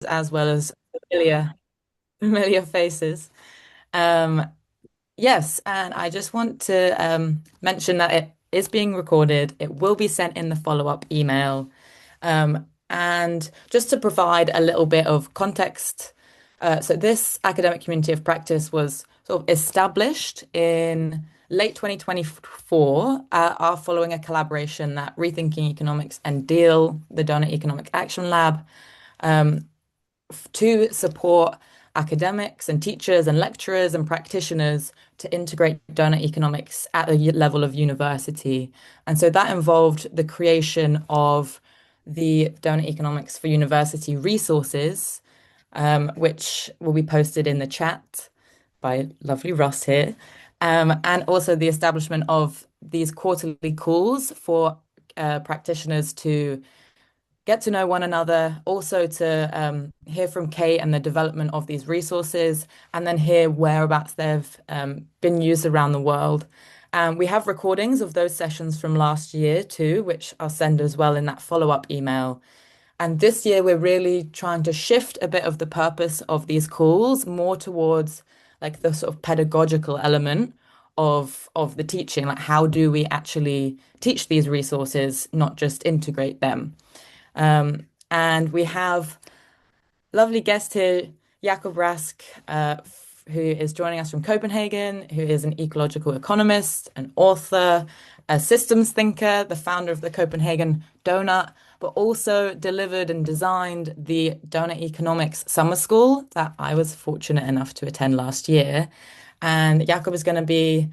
as well as familiar faces. Um, yes, and I just want to mention that it is being recorded. It will be sent in the follow-up email. And just to provide a little bit of context, so this academic community of practice was sort of established in late 2024, are following a collaboration that Rethinking Economics and Deal, the Doughnut Economic Action Lab, to support academics and teachers and lecturers and practitioners to integrate donor economics at the level of university. And so that involved the creation of the Donor Economics for University resources, which will be posted in the chat by lovely Ross here, and also the establishment of these quarterly calls for practitioners to get to know one another, also to hear from Kate and the development of these resources, and then hear whereabouts they've been used around the world. We have recordings of those sessions from last year too, which I'll send as well in that follow-up email. And this year, we're really trying to shift a bit of the purpose of these calls more towards like the sort of pedagogical element of the teaching. Like, how do we actually teach these resources, not just integrate them? And we have lovely guest here, Jacob Rask, who is joining us from Copenhagen, who is an ecological economist, an author, a systems thinker, the founder of the Copenhagen Doughnut, but also delivered and designed the Doughnut Economics Summer School that I was fortunate enough to attend last year. And Jacob is going to be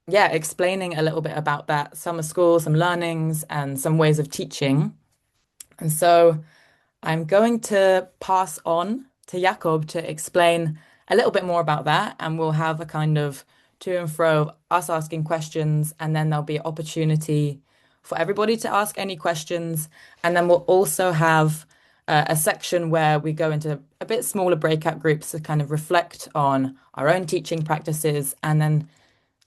explaining a little bit about that summer school, some learnings and some ways of teaching. And so I'm going to pass on to Jakob to explain a little bit more about that, and we'll have a kind of to and fro of us asking questions, and then there'll be opportunity for everybody to ask any questions. And then we'll also have a section where we go into a bit smaller breakout groups to kind of reflect on our own teaching practices and then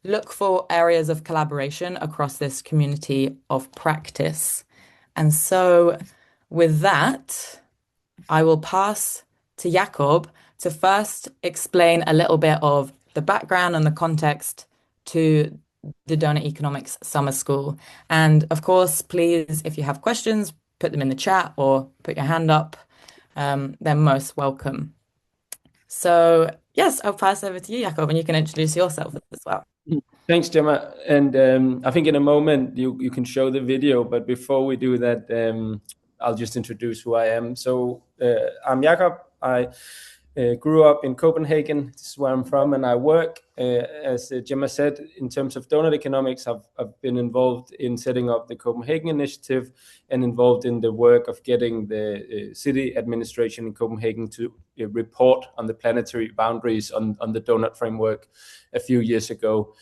look for areas of collaboration across this community of practice. And so with that, I will pass to Jakob to first explain a little bit of the background and the context to the Doughnut Economics Summer School. And of course, please, if you have questions, put them in the chat or put your hand up. They're most welcome. So yes, I'll pass over to you, Jakob, and you can introduce yourself as well. Thanks, Gemma. And I think in a moment you can show the video, but before we do that, I'll just introduce who I am. So I'm Jacob. I grew up in Copenhagen. This is where I'm from, and I work, as Gemma said, in terms of Doughnut Economics. I've been involved in setting up the Copenhagen Initiative and involved in the work of getting the city administration in Copenhagen to report on the planetary boundaries on the Doughnut framework a few years ago.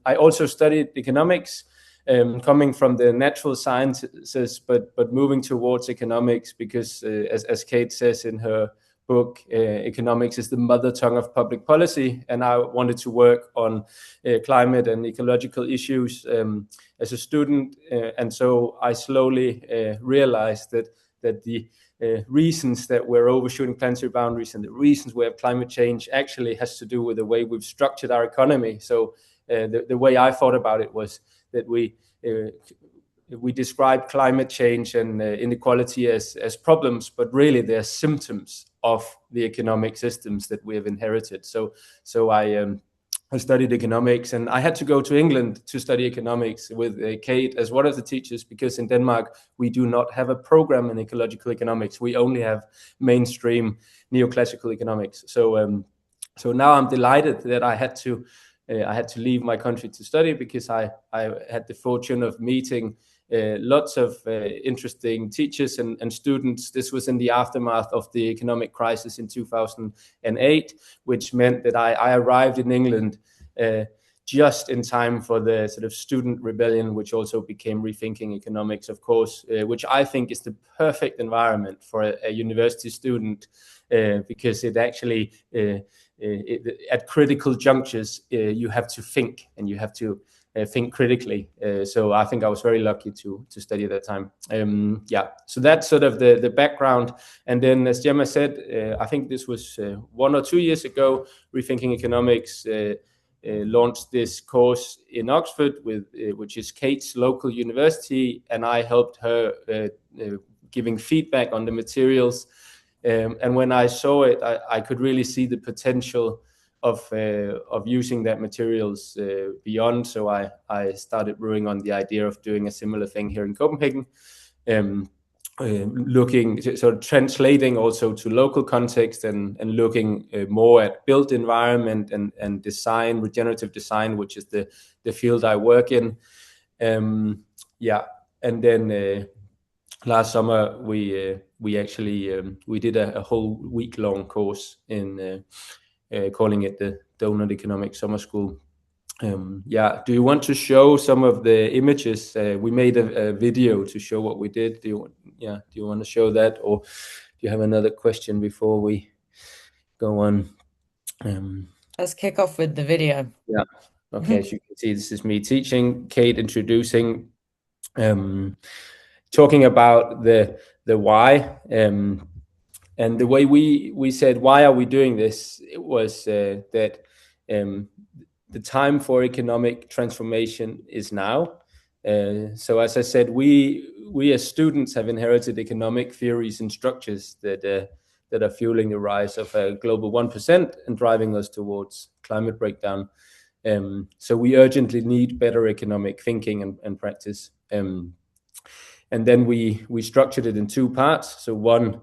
I also studied economics, coming from the natural sciences, but moving towards economics because, as Kate says in her book, economics is the mother tongue of public policy, and I wanted to work on climate and ecological issues as a student, and so I slowly realized that the reasons that we're overshooting planetary boundaries and the reasons we have climate change actually has to do with the way we've structured our economy. So the way I thought about it was that we describe climate change and inequality as problems, but really they're symptoms of the economic systems that we have inherited. So I studied economics, and I had to go to England to study economics with Kate as one of the teachers, because in Denmark we do not have a program in ecological economics. We only have mainstream neoclassical economics. So now I'm delighted that I had to leave my country to study, because I had the fortune of meeting lots of interesting teachers and students. This was in the aftermath of the economic crisis in 2008, which meant that I arrived in England just in time for the sort of student rebellion, which also became Rethinking Economics, of course, which I think is the perfect environment for a university student, because it actually, at critical junctures, you have to think and you have to think critically. So I think I was very lucky to study at that time. So that's sort of the background. And then, as Gemma said, I think this was 1 or 2 years ago, Rethinking Economics launched this course in Oxford, which is Kate's local university, and I helped her giving feedback on the materials. And when I saw it, I could really see the potential of using that materials beyond. So I started brewing on the idea of doing a similar thing here in Copenhagen, looking sort of translating also to local context and looking more at built environment and design, regenerative design, which is the field I work in. And then last summer we actually we did a whole week-long course in calling it the Doughnut Economics Summer School. Do you want to show some of the images? We made a video to show what we did. Do you want to show that, or do you have another question before we go on? Let's kick off with the video. Yeah. Okay. As you can see, this is me teaching, Kate introducing, talking about the why. And the way we said, why are we doing this? It was that the time for economic transformation is now. So as I said, we as students have inherited economic theories and structures that are fueling the rise of a global 1% and driving us towards climate breakdown. So we urgently need better economic thinking and practice. And then we structured it in 2 parts. So one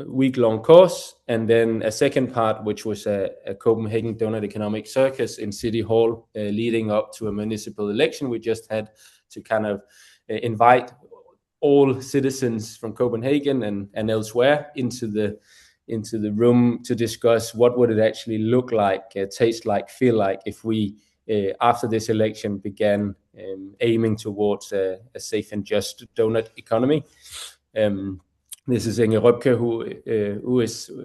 week-long course, and then a second part, which was a Copenhagen Doughnut Economics Circus in City Hall, leading up to a municipal election we just had, to kind of invite all citizens from Copenhagen and elsewhere into the room to discuss what would it actually look like, taste like, feel like, if we after this election began aiming towards a safe and just donut economy. This is Inge Røpke, who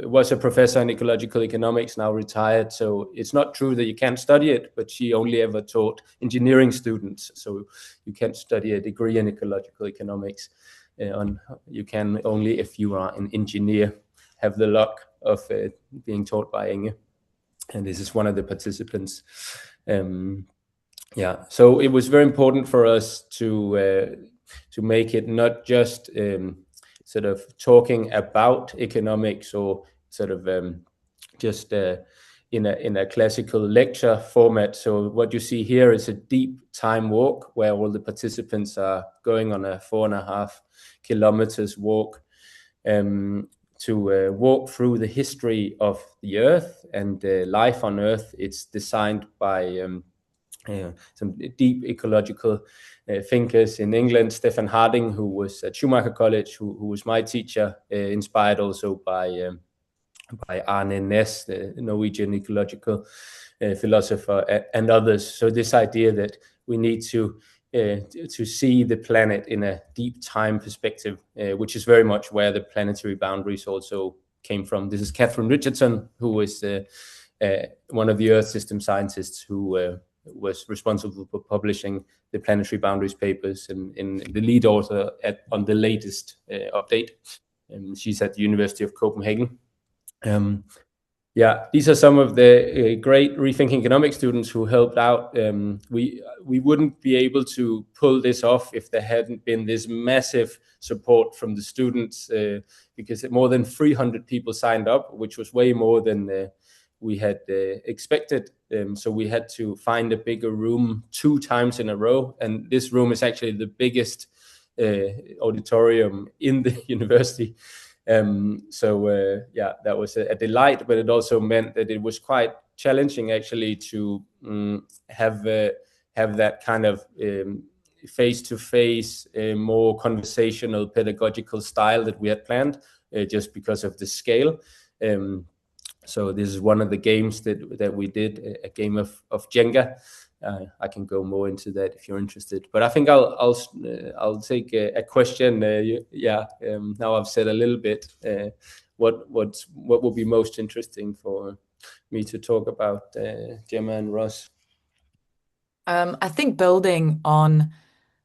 was a professor in ecological economics, now retired. So it's not true that you can't study it, but she only ever taught engineering students. So you can't study a degree in ecological economics. You can only if you are an engineer, have the luck of being taught by Inge. And this is one of the participants. So it was very important for us to make it not just sort of talking about economics or sort of just in a classical lecture format. So what you see here is a deep time walk where all the participants are going on a 4.5 kilometers walk to walk through the history of the Earth and life on Earth. It's designed by some deep ecological thinkers in England. Stefan Harding, who was at Schumacher College, who was my teacher, inspired also by Arne Næss, the Norwegian ecological philosopher, and others. So this idea that we need to see the planet in a deep time perspective, which is very much where the planetary boundaries also came from. This is Catherine Richardson, who is one of the Earth system scientists who was responsible for publishing the planetary boundaries papers and in the lead author on the latest update. She's at the University of Copenhagen. These are some of the great Rethinking Economics students who helped out. We wouldn't be able to pull this off if there hadn't been this massive support from the students, because more than 300 people signed up, which was way more than we had expected. So we had to find a bigger room 2 times in a row. And this room is actually the biggest auditorium in the university. That was a delight, but it also meant that it was quite challenging actually to have that kind of face-to-face, more conversational, pedagogical style that we had planned, just because of the scale. So this is one of the games that we did, a game of Jenga. I can go more into that if you're interested, but I think I'll take a question. Now I've said a little bit. What will be most interesting for me to talk about, Gemma and Ross. I think building on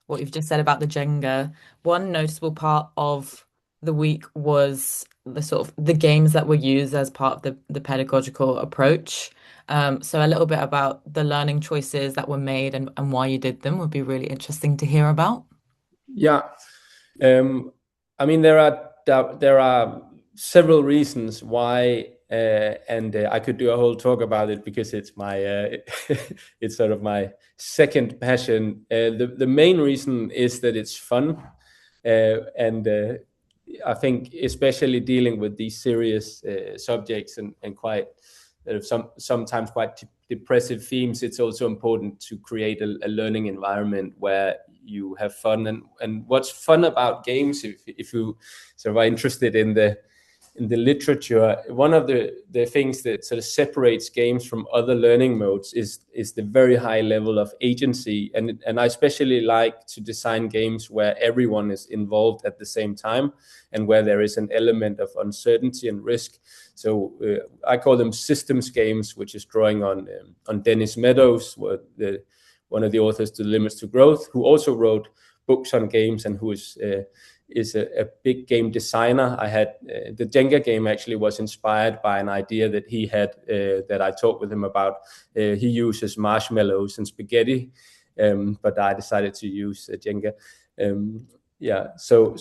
what you've just said about the Jenga, one noticeable part of the week was the sort of the games that were used as part of the pedagogical approach. So a little bit about the learning choices that were made and why you did them would be really interesting to hear about. Yeah. Um, I mean, there are several reasons why, and I could do a whole talk about it because it's my it's sort of my second passion. The main reason is that it's fun, and I think especially dealing with these serious subjects and quite sometimes quite depressive themes, it's also important to create a learning environment where you have fun. And what's fun about games, if you sort of are interested in the literature, one of the things that sort of separates games from other learning modes is the very high level of agency. And I especially like to design games where everyone is involved at the same time and where there is an element of uncertainty and risk. So I call them systems games, which is drawing on Dennis Meadows, one of the authors to Limits to Growth, who also wrote books on games and who is a big game designer. I had the Jenga game actually was inspired by an idea that he had that I talked with him about. He uses marshmallows and spaghetti, but I decided to use Jenga. Yeah, so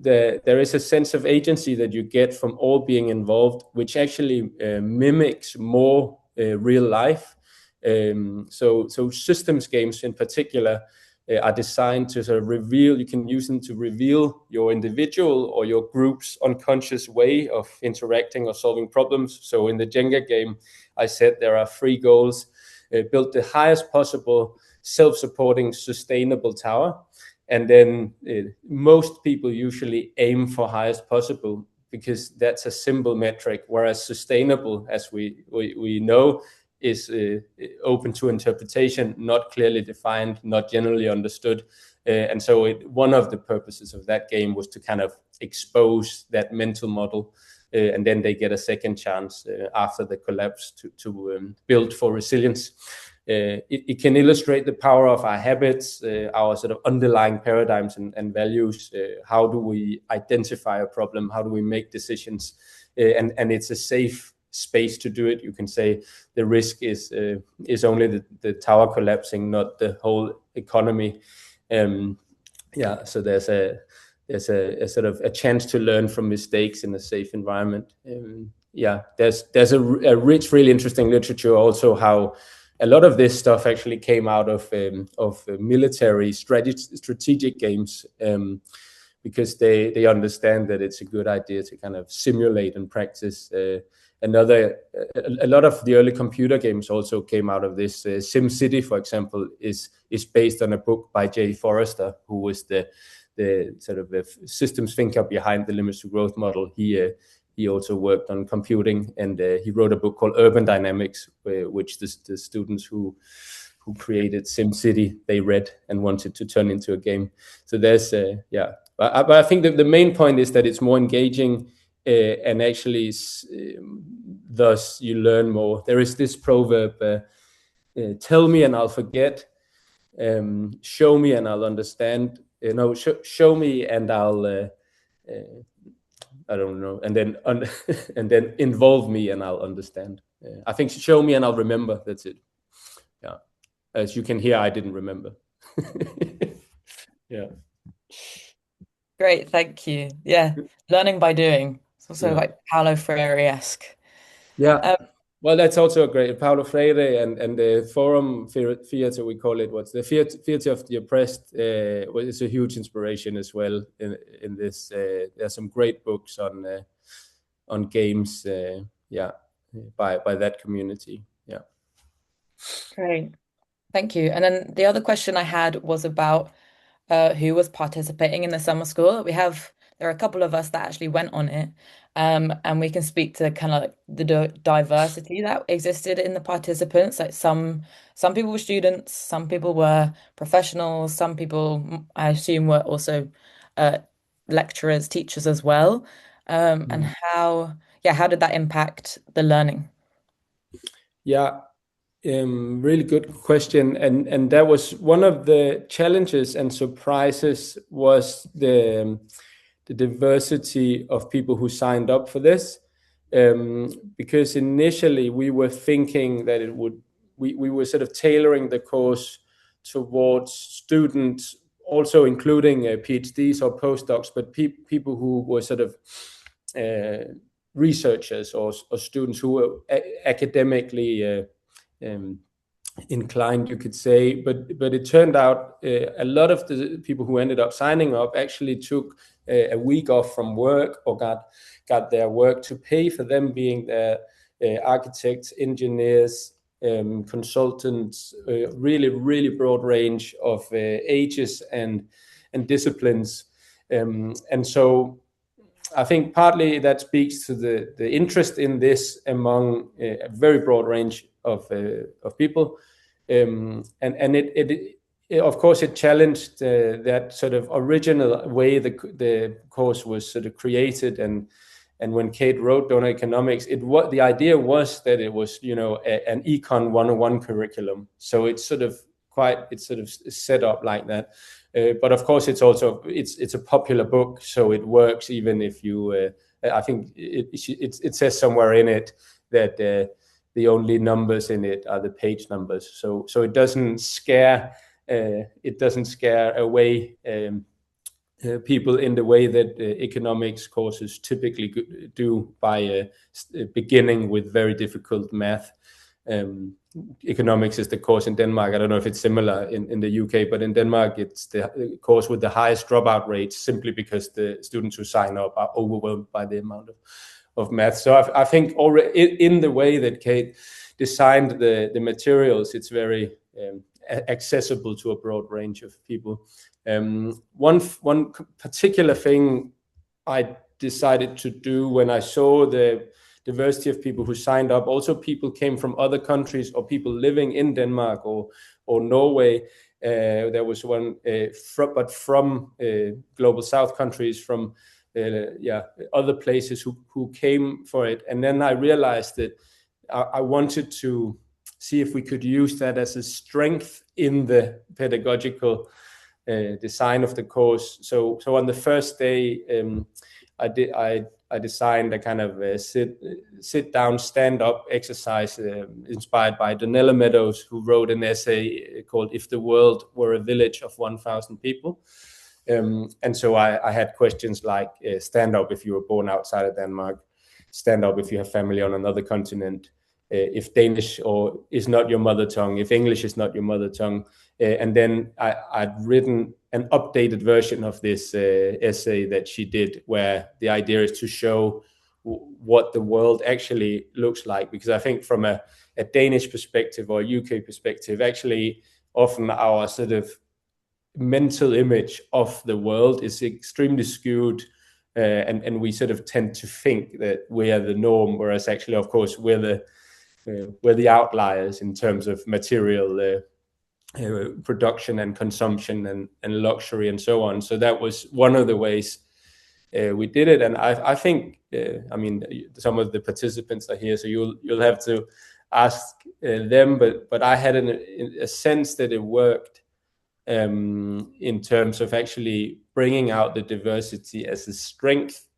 there is a sense of agency that you get from all being involved, which actually mimics more real life. So systems games in particular are designed to sort of reveal, you can use them to reveal your individual or your group's unconscious way of interacting or solving problems. So in the Jenga game, I said there are three goals: build the highest possible self-supporting sustainable tower. And then most people usually aim for highest possible because that's a simple metric, whereas sustainable, as we know, is open to interpretation, not clearly defined, not generally understood. And so one of the purposes of that game was to kind of expose that mental model. And then they get a second chance after the collapse to build for resilience. It can illustrate the power of our habits, our sort of underlying paradigms and values. How do we identify a problem? How do we make decisions? And it's a safe space to do it. You can say the risk is only the tower collapsing, not the whole economy. Yeah, so there's a sort of a chance to learn from mistakes in a safe environment. Yeah, there's a rich, really interesting literature also how a lot of this stuff actually came out of military strategic games, because they understand that it's a good idea to kind of simulate and practice. A lot of the early computer games also came out of this. SimCity, for example, is based on a book by Jay Forrester, who was the sort of the systems thinker behind the Limits to Growth model. He also worked on computing, and he wrote a book called Urban Dynamics, which the students who created SimCity, they read and wanted to turn into a game. So there's yeah, but I think that the main point is that it's more engaging, and actually thus you learn more. There is this proverb, tell me and I'll forget, show me and I'll understand, show me and I'll I don't know, and then and then involve me and I'll understand. I think show me and I'll remember. That's it. Yeah, as you can hear, I didn't remember. Yeah, Great, thank you. Yeah, learning by doing. It's also yeah, like Paulo Freire-esque. yeah. Um, Well, that's also a great Paulo Freire and the forum theater, we call it. What's the theater of the oppressed? Well, it's a huge inspiration as well in this. There's some great books on games. Yeah, by that community. Yeah. Great. Thank you. And then the other question I had was about who was participating in the summer school. There are a couple of us that actually went on it, and we can speak to kind of like the diversity that existed in the participants. Like some people were students, some people were professionals, some people I assume were also uh, lecturers, teachers as well. And Mm. how did that impact the learning? Yeah, really good question, and that was one of the challenges and surprises was the diversity of people who signed up for this. Because initially we were thinking that we were sort of tailoring the course towards students, also including PhDs or postdocs, but people who were sort of uh, researchers or students who were academically um, inclined, you could say. But it turned out a lot of the people who ended up signing up actually took a week off from work or got their work to pay for them, being the architects, engineers, consultants, really broad range of ages and disciplines. And so I think partly that speaks to the interest in this among a very broad range of people, and it of course it challenged that sort of original way the course was sort of created, and when Kate wrote Doughnut Economics, the idea was that it was, you know, an econ 101 curriculum, so it's sort of set up like that. But of course, it's a popular book, so it works even if you. I think it says somewhere in it that the only numbers in it are the page numbers, so it doesn't scare away people in the way that economics courses typically do by beginning with very difficult math. Um, Economics is the course in Denmark. I don't know if it's similar in the UK, but in Denmark, it's the course with the highest dropout rates, simply because the students who sign up are overwhelmed by the amount of math. So I think already in the way that Kate designed the materials, it's very accessible to a broad range of people. One particular thing I decided to do when I saw the diversity of people who signed up, also people came from other countries or people living in Denmark or Norway. There was one from global South countries, from other places who came for it. And then I realized that I wanted to see if we could use that as a strength in the pedagogical design of the course. So on the first day, I designed a kind of a sit down, stand up exercise inspired by Donella Meadows, who wrote an essay called "If the World Were a Village of 1,000 People." And so I had questions like stand up if you were born outside of Denmark, stand up if you have family on another continent, if Danish or is not your mother tongue, if English is not your mother tongue. And then I'd written an updated version of this essay that she did, where the idea is to show what the world actually looks like. Because I think from a Danish perspective or a UK perspective, actually often our sort of mental image of the world is extremely skewed, and we sort of tend to think that we are the norm, whereas actually, of course, we're the outliers in terms of material production and consumption and luxury and so on. So that was one of the ways we did it, and I think I mean, some of the participants are here, so you'll have to ask them, but I had a sense that it worked in terms of actually bringing out the diversity as a strength,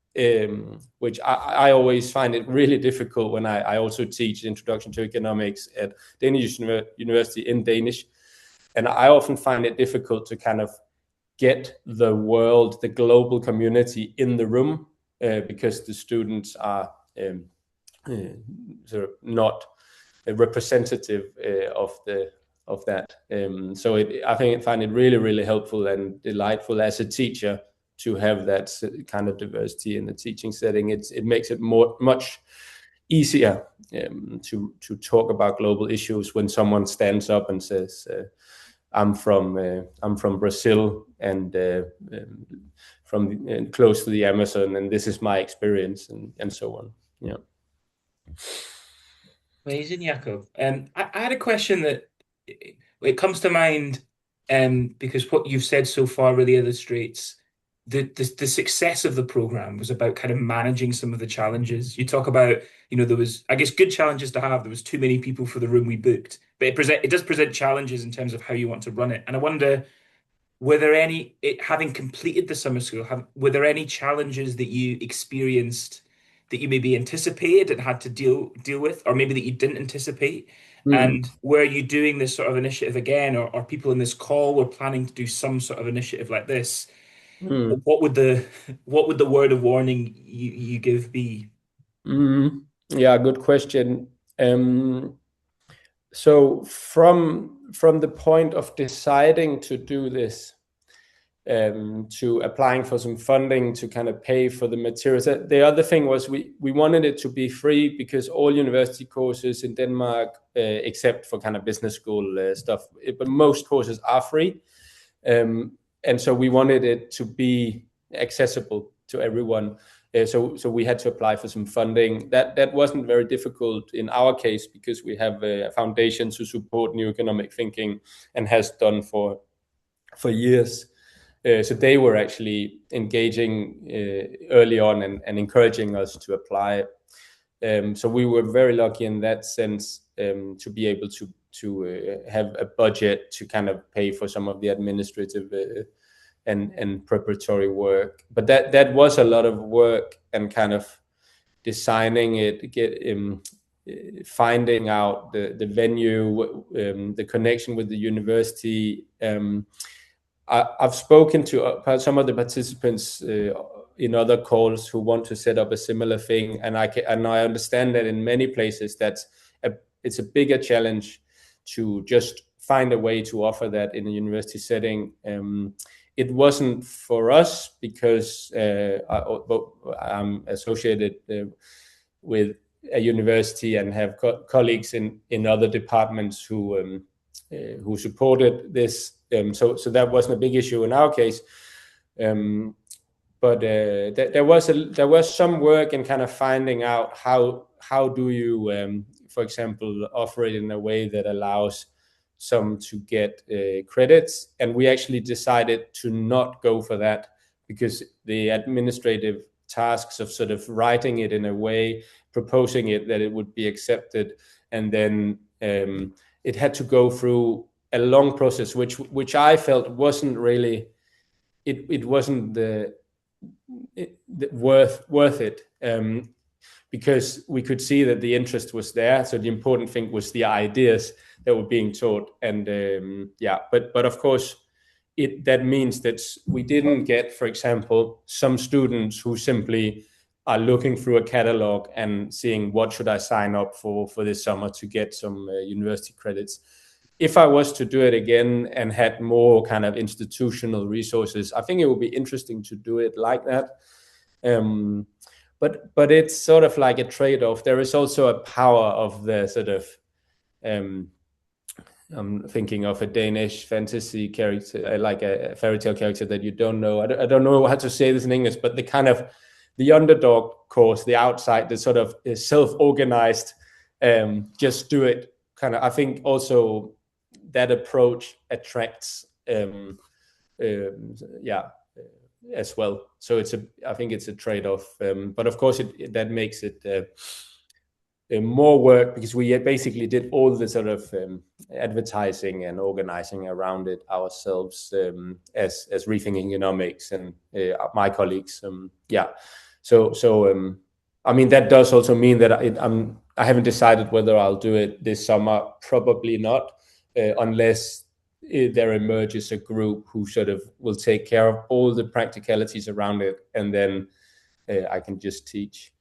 which I always find it really difficult when I also teach Introduction to Economics at Danish University in Danish. And I often find it difficult to kind of get the world, the global community in the room, because the students are sort of not representative of that. So I find it really helpful and delightful as a teacher to have that kind of diversity in the teaching setting. It makes it much easier to talk about global issues when someone stands up and says, I'm from Brazil and from close to the Amazon, and this is my experience, and so on. Yeah. Amazing, Jacob. I had a question that it comes to mind, because what you've said so far really illustrates the success of the program was about kind of managing some of the challenges. You talk about, there was, I guess, good challenges to have. There was too many people for the room we booked, but it does present challenges in terms of how you want to run it. And I wonder, were there having completed the summer school, were there any challenges that you experienced that you maybe anticipated and had to deal with, or maybe that you didn't anticipate? Mm, And were you doing this sort of initiative again, or people in this call were planning to do some sort of initiative like this? mm, What would the what would the word of warning you give be? mm. Yeah, good question. Um, so from the point of deciding to do this, to applying for some funding to kind of pay for the materials. The other thing was we wanted it to be free because all university courses in Denmark, except for kind of business school stuff, but most courses are free. And so we wanted it to be accessible to everyone. So we had to apply for some funding. That wasn't very difficult in our case because we have a foundation to support new economic thinking and has done for years. So they were actually engaging early on and encouraging us to apply. So we were very lucky in that sense, to be able to have a budget to kind of pay for some of the administrative and preparatory work. But that was a lot of work and kind of designing it, finding out the venue, the connection with the university. I've spoken to some of the participants in other calls who want to set up a similar thing, and I understand that in many places it's a bigger challenge to just find a way to offer that in a university setting. It wasn't for us because I'm associated with a university and have colleagues in other departments who supported this. So that wasn't a big issue in our case. But there was some work in kind of finding out how do you, for example, offer it in a way that allows some to get credits, and we actually decided to not go for that because the administrative tasks of sort of writing it in a way, proposing it that it would be accepted, and then it had to go through a long process, which I felt wasn't really it wasn't the worth it, because we could see that the interest was there. So the important thing was the ideas that were being taught, and but of course that means that we didn't get, for example, some students who simply are looking through a catalog and seeing what should I sign up for this summer to get some university credits. If I was to do it again and had more kind of institutional resources, I think it would be interesting to do it like that. But it's sort of like a trade-off. There is also a power of the sort of I'm thinking of a Danish fantasy character, like a fairy tale character that you don't know. I don't know how to say this in English, but the kind of the underdog course, the outside, the sort of self-organized, just do it kind of. I think also that approach attracts, as well. So I think it's a trade-off, but of course that makes it more work because we basically did all the sort of advertising and organizing around it ourselves, as Rethinking Economics and my colleagues. So I mean that does also mean that I haven't decided whether I'll do it this summer. Probably not, unless there emerges a group who sort of will take care of all the practicalities around it, and then I can just teach.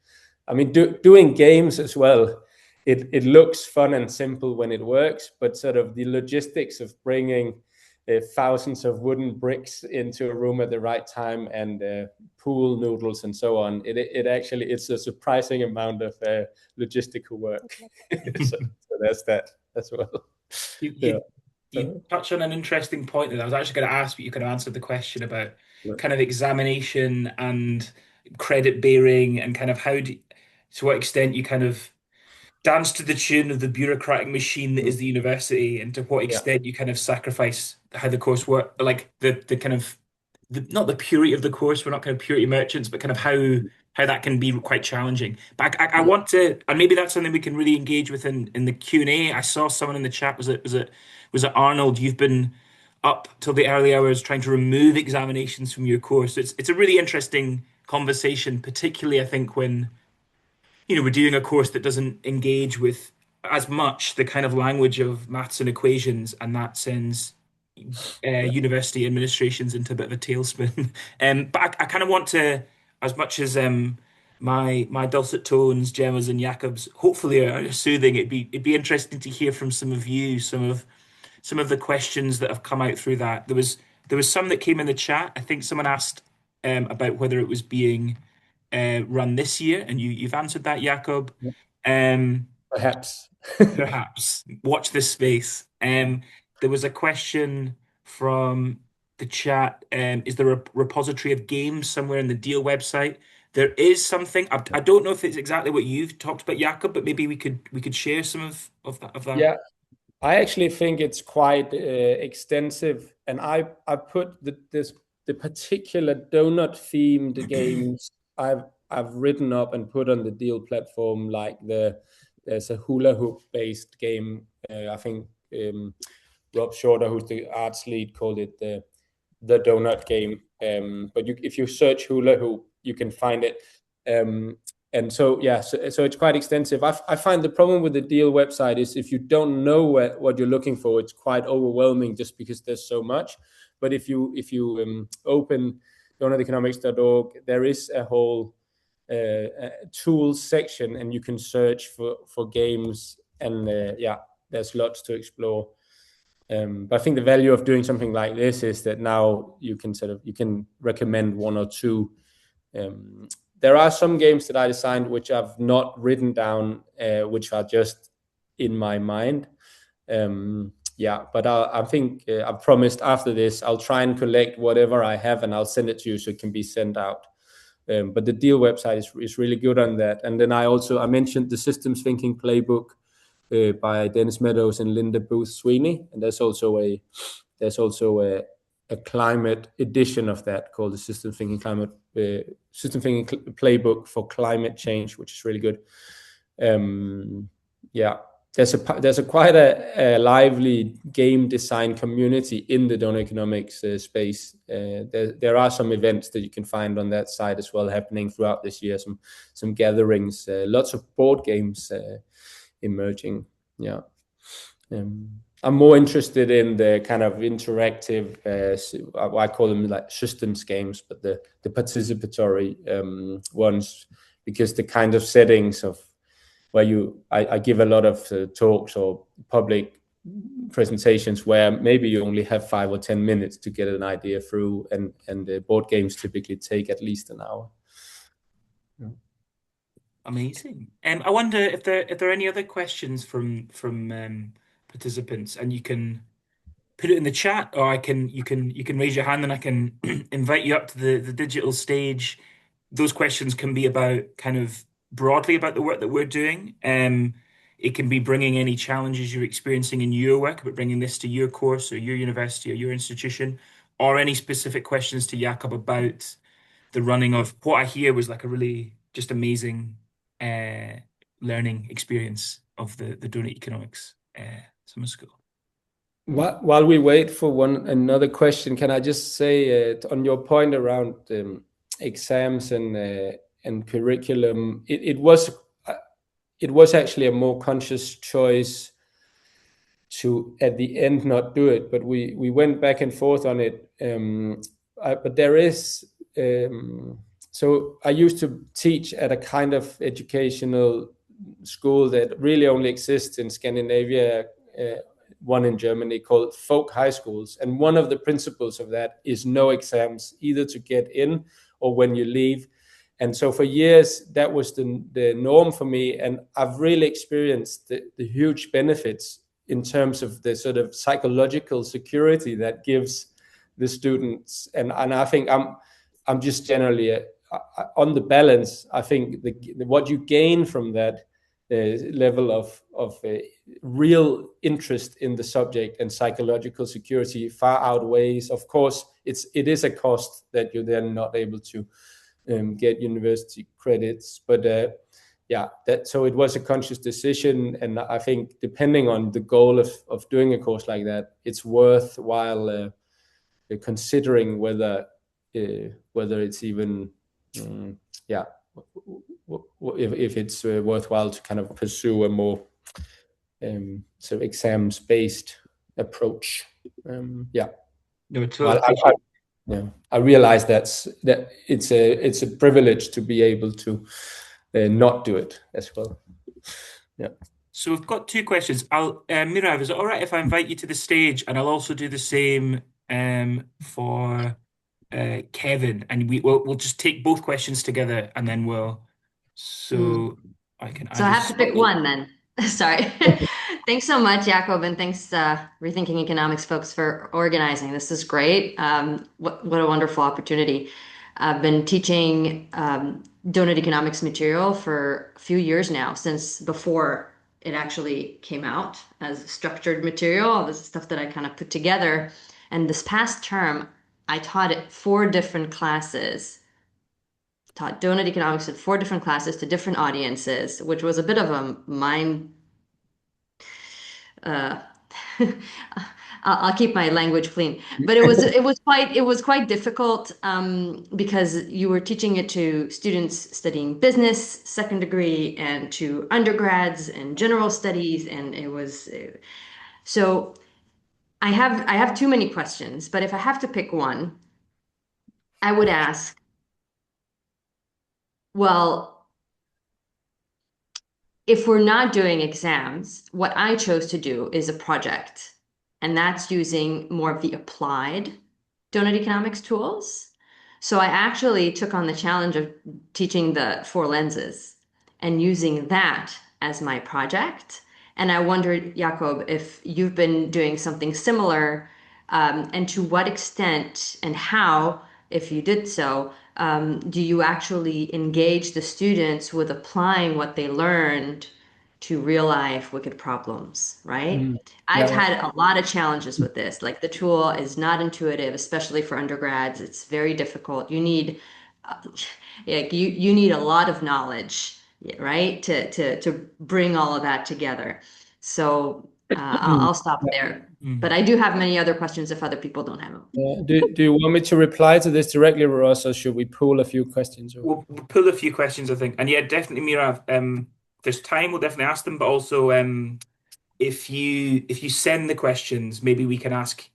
I mean, doing games as well, it looks fun and simple when it works, but sort of the logistics of bringing thousands of wooden bricks into a room at the right time and pool noodles and so on, it's a surprising amount of logistical work. So there's that as well. You, Yeah. you you touch on an interesting point that I was actually going to ask, but you kind of answered the question about Yeah. kind of examination and credit bearing and kind of to what extent you kind of dance to the tune of the bureaucratic machine that is the university, and to what Yeah. extent you kind of sacrifice how the course work, like the kind of not the purity of the course. We're not kind of purity merchants, but kind of how that can be quite challenging. But I Yeah. want to, and maybe that's something we can really engage with in the Q&A. I saw someone in the chat. Was it Arnold? You've been up till the early hours trying to remove examinations from your course. It's a really interesting conversation, particularly I think when we're doing a course that doesn't engage with as much the kind of language of maths and equations, and that sends Yeah. university administrations into a bit of a tailspin. But I kind of want to, as much as my dulcet tones, Gemma's and Jacob's, hopefully are soothing. It'd be interesting to hear from some of you, some of the questions that have come out through that. There was some that came in the chat. I think someone asked about whether it was being run this year, and you've answered that, Jacob. Um, Perhaps. Perhaps watch this space. There was a question from the chat. Is there a repository of games somewhere in the Deal website? There is something. I don't know if it's exactly what you've talked about, Jakob, but maybe we could share some of that. Yeah, I actually think it's quite extensive, and I put the particular donut themed games I've written up and put on the Deal platform. Like there's a hula hoop based game. I think Rob Shorter, who's the arts lead, called it the donut game. But if you search hula hoop, you can find it. And so yeah, so it's quite extensive. I find the problem with the Deal website is if you don't know what you're looking for, it's quite overwhelming just because there's so much. But if you open doughunuteconomics.org, there is a whole tools section, and you can search for games, and yeah, there's lots to explore. But I think the value of doing something like this is that now you can recommend one or two. There are some games that I designed which I've not written down, which are just in my mind. Yeah, but I think I've promised after this I'll try and collect whatever I have and I'll send it to you so it can be sent out. But the Deal website is really good on that. And then I mentioned the Systems Thinking Playbook by Dennis Meadows and Linda Booth Sweeney, and there's also a climate edition of that called the System Thinking Playbook for Climate Change, which is really good. Yeah, there's quite a lively game design community in the Doughnut Economics space. There are some events that you can find on that site as well happening throughout this year. Some gatherings, lots of board games emerging. Yeah. I'm more interested in the kind of interactive, I call them like systems games, but the participatory ones, because the kind of settings of where I give a lot of talks or public presentations where maybe you only have 5 or 10 minutes to get an idea through, and the board games typically take at least an hour. Yeah. Amazing. I wonder if there are any other questions from participants, and you can put it in the chat, or you can raise your hand, and I can invite you up to the digital stage. Those questions can be about kind of broadly about the work that we're doing. It can be bringing any challenges you're experiencing in your work, but bringing this to your course or your university or your institution, or any specific questions to Jakob about the running of what I hear was like a really just amazing uh, learning experience of the Doughnut Economics Summer School. While we wait for another question, can I just say on your point around exams and curriculum, it was actually a more conscious choice to at the end not do it, but we went back and forth on it. But there is so I used to teach at a kind of educational school that really only exists in Scandinavia. One in Germany called folk high schools, and one of the principles of that is no exams, either to get in or when you leave. And so for years that was the norm for me, and I've really experienced the huge benefits in terms of the sort of psychological security that gives the students. And I think I'm just generally on the balance. I think what you gain from that level of real interest in the subject and psychological security far outweighs. Of course, it is a cost that you're then not able to get university credits, but yeah, so it was a conscious decision, and I think depending on the goal of doing a course like that, it's worthwhile considering whether it's even yeah, if it's worthwhile to kind of pursue a more so exams based approach. Yeah. No, Well, totally appreciate. yeah, I realize that it's a privilege to be able to not do it as well. Yeah. So we've got two questions. Mirav, is it all right if I invite you to the stage, and I'll also do the same for Kevin, and we'll just take both questions together, and then Mm. so I can So add I you. have to pick one then. Sorry. Thanks so much, Jacob, and thanks Rethinking Economics folks for organizing. This is great. What a wonderful opportunity. I've been teaching Doughnut Economics material for a few years now, since before it actually came out as structured material. This is stuff that I kind of put together. And this past term, I taught it 4 different classes, taught Doughnut Economics in 4 different classes to different audiences, which was a bit of a mind. Uh, I'll keep my language clean, but it was quite difficult because you were teaching it to students studying business, second degree, and to undergrads and general studies, and it was so. I have too many questions, but if I have to pick one, I would ask, well, if we're not doing exams, what I chose to do is a project, and that's using more of the applied donut economics tools. So I actually took on the challenge of teaching the 4 lenses and using that as my project. And I wondered, Jakob, if you've been doing something similar, and to what extent and how, if you did so, do you actually engage the students with applying what they learned to real life wicked problems, right? I've Yeah. had a lot of challenges with this. Like the tool is not intuitive, especially for undergrads. It's very difficult. Uh, you need a lot of knowledge, right, to bring all of that together. So I'll stop there. But I do have many other questions if other people don't have them. Do you want me to reply to this directly, Ross, or should we pool a few questions? We'll pull a few questions, I think, and yeah, definitely, Mirav. There's time, we'll definitely ask them, but also if you send the questions, maybe we can ask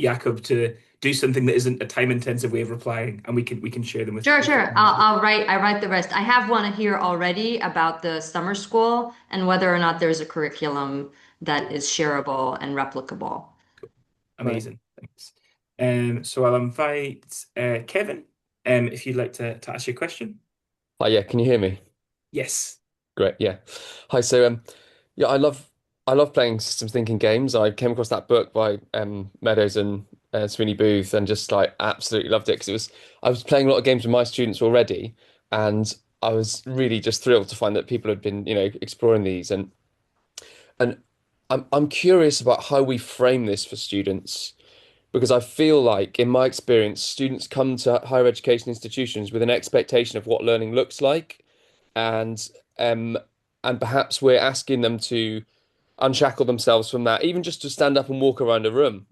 Jakob to do something that isn't a time-intensive way of replying, and we can share them with. Sure, sure. I write the rest. I have one here already about the summer school and whether or not there's a curriculum that is shareable and replicable. Amazing. Thanks. So I'll invite Kevin, if you'd like to ask your question. Hi, yeah, can you hear me? Yes. Great, yeah. Hi, so yeah, I love playing systems thinking games. I came across that book by Meadows and Sweeney Booth and just like absolutely loved it because I was playing a lot of games with my students already, and I was really just thrilled to find that people had been, exploring these, and I'm curious about how we frame this for students because I feel like in my experience, students come to higher education institutions with an expectation of what learning looks like, and um and perhaps we're asking them to unshackle themselves from that, even just to stand up and walk around a room,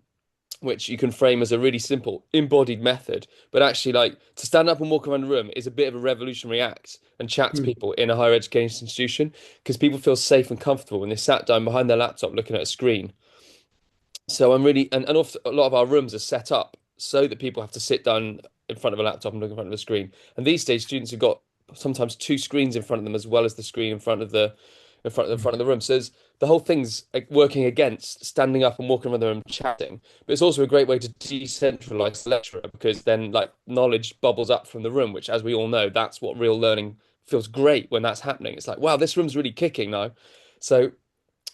which you can frame as a really simple embodied method. But actually, like to stand up and walk around a room is a bit of a revolutionary act and chat to people in a higher education institution because people feel safe and comfortable when they sat down behind their laptop looking at a screen. So I'm really, and often, a lot of our rooms are set up so that people have to sit down in front of a laptop and look in front of a screen. And these days, students have got sometimes 2 screens in front of them as well as the screen in front of the room. So the whole thing's working against standing up and walking around the room chatting. But it's also a great way to decentralize the lecturer because then like knowledge bubbles up from the room, which, as we all know, that's what real learning feels great when that's happening. It's like, wow, this room's really kicking now. So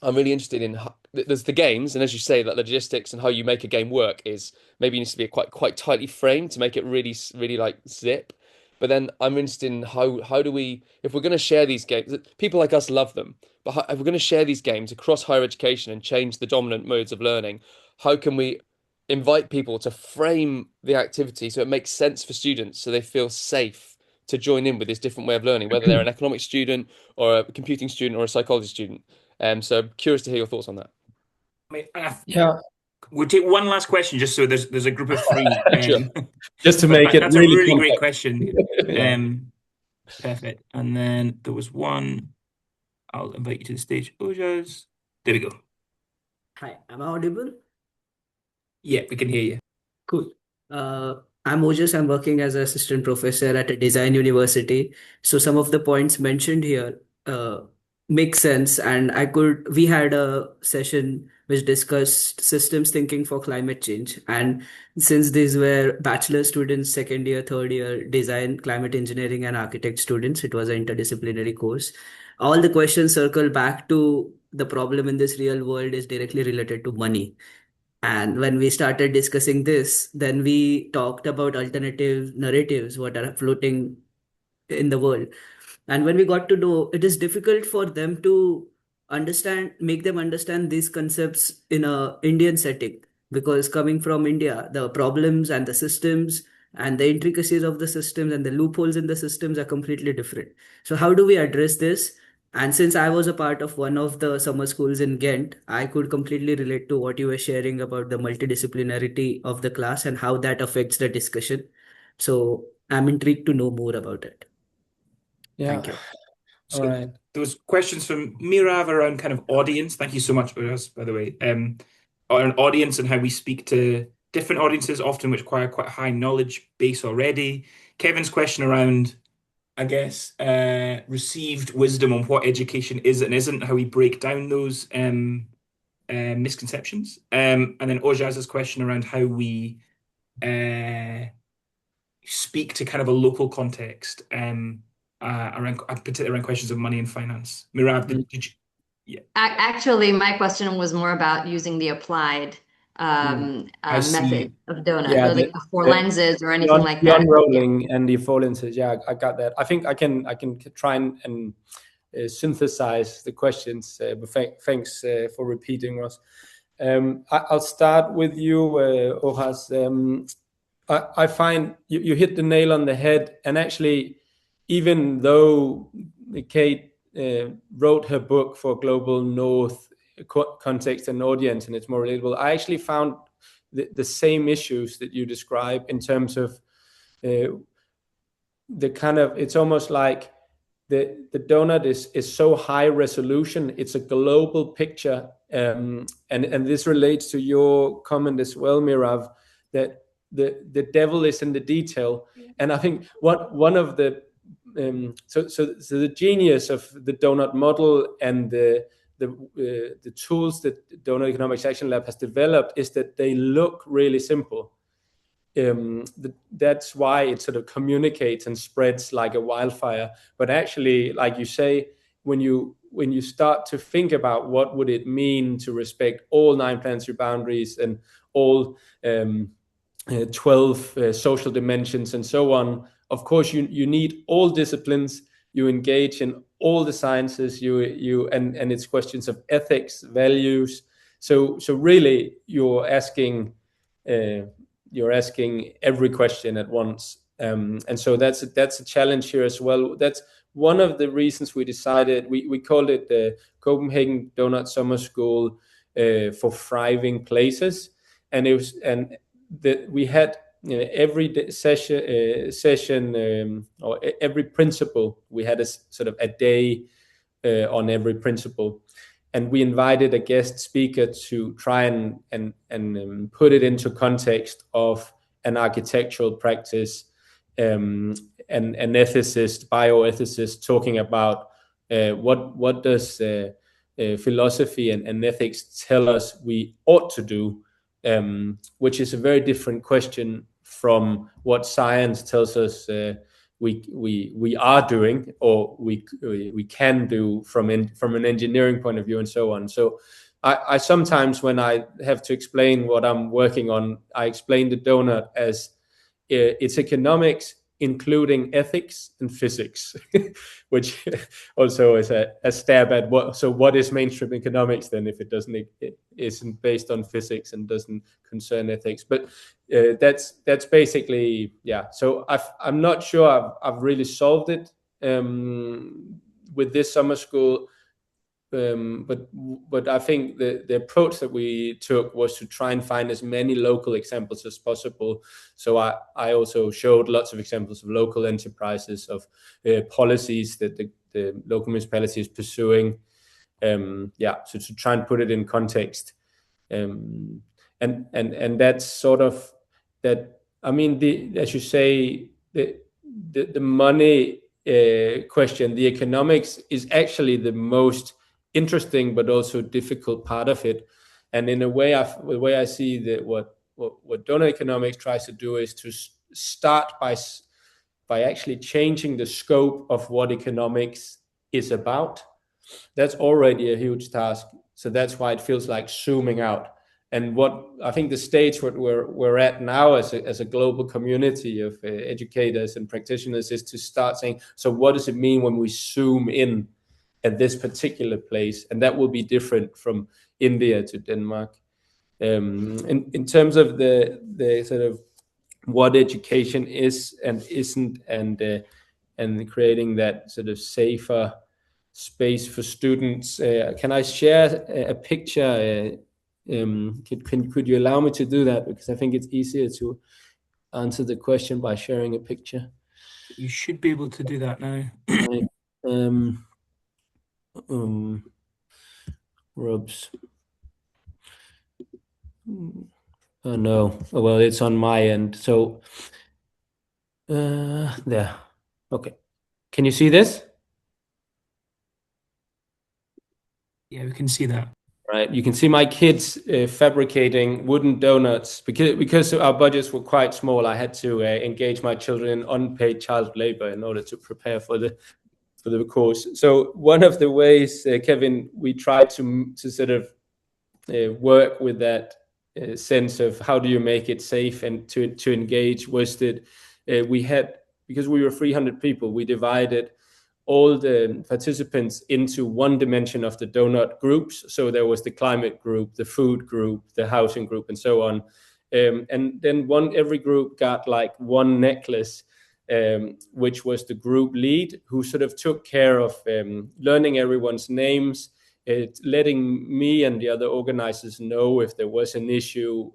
I'm really interested in there's the games, and as you say, that logistics and how you make a game work is maybe needs to be quite tightly framed to make it really really like zip. But then I'm interested in how do we, if we're going to share these games, people like us love them, but if we're going to share these games across higher education and change the dominant modes of learning, how can we invite people to frame the activity so it makes sense for students, so they feel safe to join in with this different way of learning, whether they're an economics student or a computing student or a psychology student. So I'm curious to hear your thoughts on that. Yeah, We'll take one last question, just so there's a group of three. Sure. just to But make it that's a really really great complex. question. Yeah. Perfect. And then there was one. I'll invite you to the stage. Ojas. There we go. Hi, am I audible? Yeah, we can hear you. Cool. I'm Ojas. I'm working as an assistant professor at a design university. So some of the points mentioned here make sense. And we had a session which discussed systems thinking for climate change. And since these were bachelor students, second year, third year, design, climate engineering, and architect students, it was an interdisciplinary course. All the questions circle back to the problem in this real world is directly related to money. And when we started discussing this, then we talked about alternative narratives, what are floating in the world. And when we got to know, it is difficult for them to make them understand these concepts in a Indian setting, because coming from India, the problems and the systems and the intricacies of the systems and the loopholes in the systems are completely different. So how do we address this? And since I was a part of one of the summer schools in Ghent, I could completely relate to what you were sharing about the multidisciplinarity of the class and how that affects the discussion. So I'm intrigued to know more about it. Yeah. Thank you. All So right. there was questions from Mirav around kind of audience. Thank you so much, Ojas, by the way. On audience and how we speak to different audiences, often which require quite a high knowledge base already. Kevin's question around, I guess, received wisdom on what education is and isn't, how we break down those misconceptions. And then Ojaz's question around how we speak to kind of a local context around, particularly around questions of money and finance. Mirav, did you? Yeah. Actually, my question was more about using the applied I see. method of Doughnut, Yeah, like the four lenses or anything like the that. unrolling and the affordances. Yeah, I got that. I think I can try and synthesize the questions. But thanks for repeating, Ross. I'll start with you, Ohas. I find you hit the nail on the head. And actually, even though Kate wrote her book for Global North context and audience, and it's more relatable, I actually found the same issues that you describe in terms of the kind of, it's almost like the Doughnut is so high resolution. It's a global picture. And this relates to your comment as well, Mirav, that the devil is in the detail. And I think one of the so the genius of the Doughnut model and the tools that Doughnut Economics Action Lab has developed is that they look really simple. That's why it sort of communicates and spreads like a wildfire. But actually, like you say, when you start to think about what would it mean to respect all 9 planetary boundaries and all 12 social dimensions and so on, of course you need all disciplines. You engage in all the sciences. And it's questions of ethics, values. So really you're asking every question at once. And so that's a challenge here as well. That's one of the reasons we decided, we called it the Copenhagen Doughnut Summer School for thriving places. And we had every session or every principle, we had a sort of a day on every principle. And we invited a guest speaker to try and put it into context of an architectural practice, an ethicist, bioethicist, talking about what does philosophy and ethics tell us we ought to do, which is a very different question from what science tells us we are doing, or we can do from an engineering point of view, and so on. So I sometimes, when I have to explain what I'm working on, I explain the Doughnut as it's economics including ethics and physics, which also is a stab at what is mainstream economics then, if it isn't based on physics and doesn't concern ethics. But that's basically, yeah. So I'm not sure I've really solved it with this summer school. But I think the approach that we took was to try and find as many local examples as possible. So I also showed lots of examples of local enterprises, of policies that the local municipality is pursuing. So to try and put it in context, and that's sort of that. I mean, as you say, the money question, the economics is actually the most interesting but also difficult part of it. And in a way, the way I see that what Doughnut Economics tries to do is to start by actually changing the scope of what economics is about. That's already a huge task. So that's why it feels like zooming out. And what I think the stage what we're at now as a global community of educators and practitioners is to start saying, so what does it mean when we zoom in at this particular place? And that will be different from India to Denmark. In terms of the sort of what education is and isn't, and creating that sort of safer space for students, can I share a picture? Could you allow me to do that? Because I think it's easier to answer the question by sharing a picture. You should be able to do that now. Robs. Oh no. Oh, well, it's on my end. So there. Okay. Can you see this? Yeah, we can see that. Right. You can see my kids fabricating wooden donuts. Because our budgets were quite small, I had to engage my children in unpaid child labor in order to prepare for the course. So one of the ways, Kevin, we tried to sort of work with that sense of how do you make it safe and to engage was that we had, because we were 300 people, we divided all the participants into one dimension of the donut groups. So there was the climate group, the food group, the housing group, and so on. And then every group got like one necklace, which was the group lead, who sort of took care of learning everyone's names, letting me and the other organizers know if there was an issue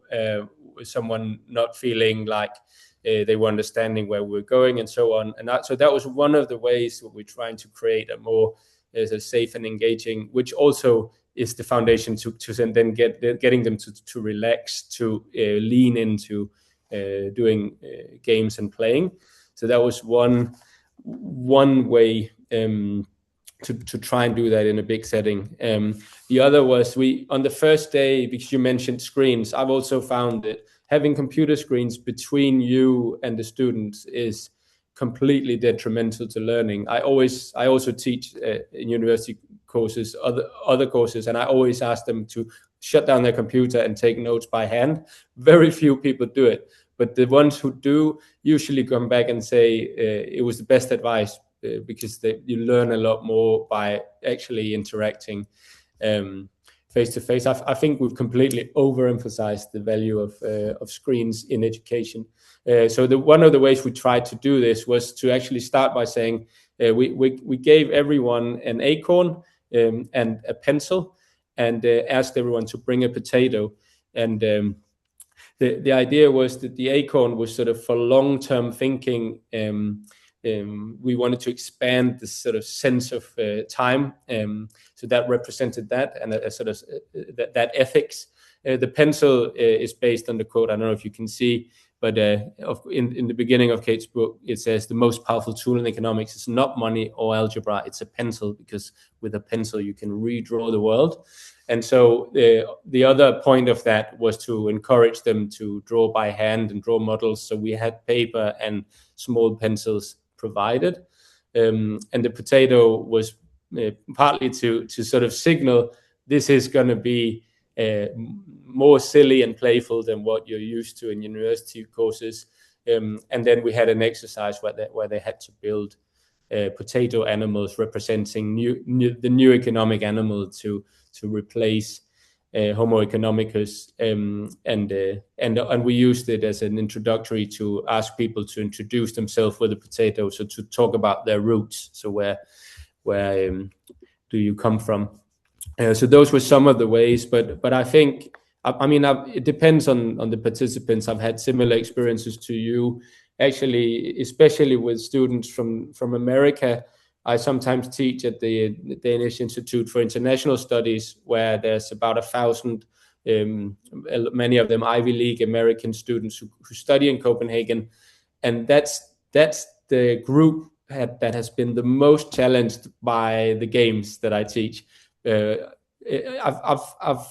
with someone not feeling like they were understanding where we were going, and so on. And so that was one of the ways that we're trying to create a more safe and engaging, which also is the foundation to then getting them to relax, to lean into doing games and playing. So that was one way to try and do that in a big setting. The other was on the first day, because you mentioned screens, I've also found that having computer screens between you and the students is completely detrimental to learning. I also teach in university courses, other courses, and I always ask them to shut down their computer and take notes by hand. Very few people do it, but the ones who do usually come back and say it was the best advice, because you learn a lot more by actually interacting face to face. I think we've completely overemphasized the value of screens in education. So one of the ways we tried to do this was to actually start by saying we gave everyone an acorn and a pencil, and asked everyone to bring a potato. And the idea was that the acorn was sort of for long-term thinking. We wanted to expand this sort of sense of time, so that represented that, and a sort of that ethics. The pencil is based on the quote, I don't know if you can see, but in the beginning of Kate's book, it says the most powerful tool in economics is not money or algebra, it's a pencil, because with a pencil you can redraw the world. And so the other point of that was to encourage them to draw by hand and draw models. So we had paper and small pencils provided. And the potato was partly to sort of signal this is going to be more silly and playful than what you're used to in university courses. And then we had an exercise where they had to build potato animals representing the new economic animal to replace Homo economicus, and we used it as an introductory to ask people to introduce themselves with a potato, so to talk about their roots. So where do you come from? So those were some of the ways, but I think it depends on the participants. I've had similar experiences to you, actually, especially with students from America. I sometimes teach at the Danish Institute for International Studies, where there's about 1,000, many of them Ivy League American students who study in Copenhagen, and that's the group that has been the most challenged by the games that I teach. I've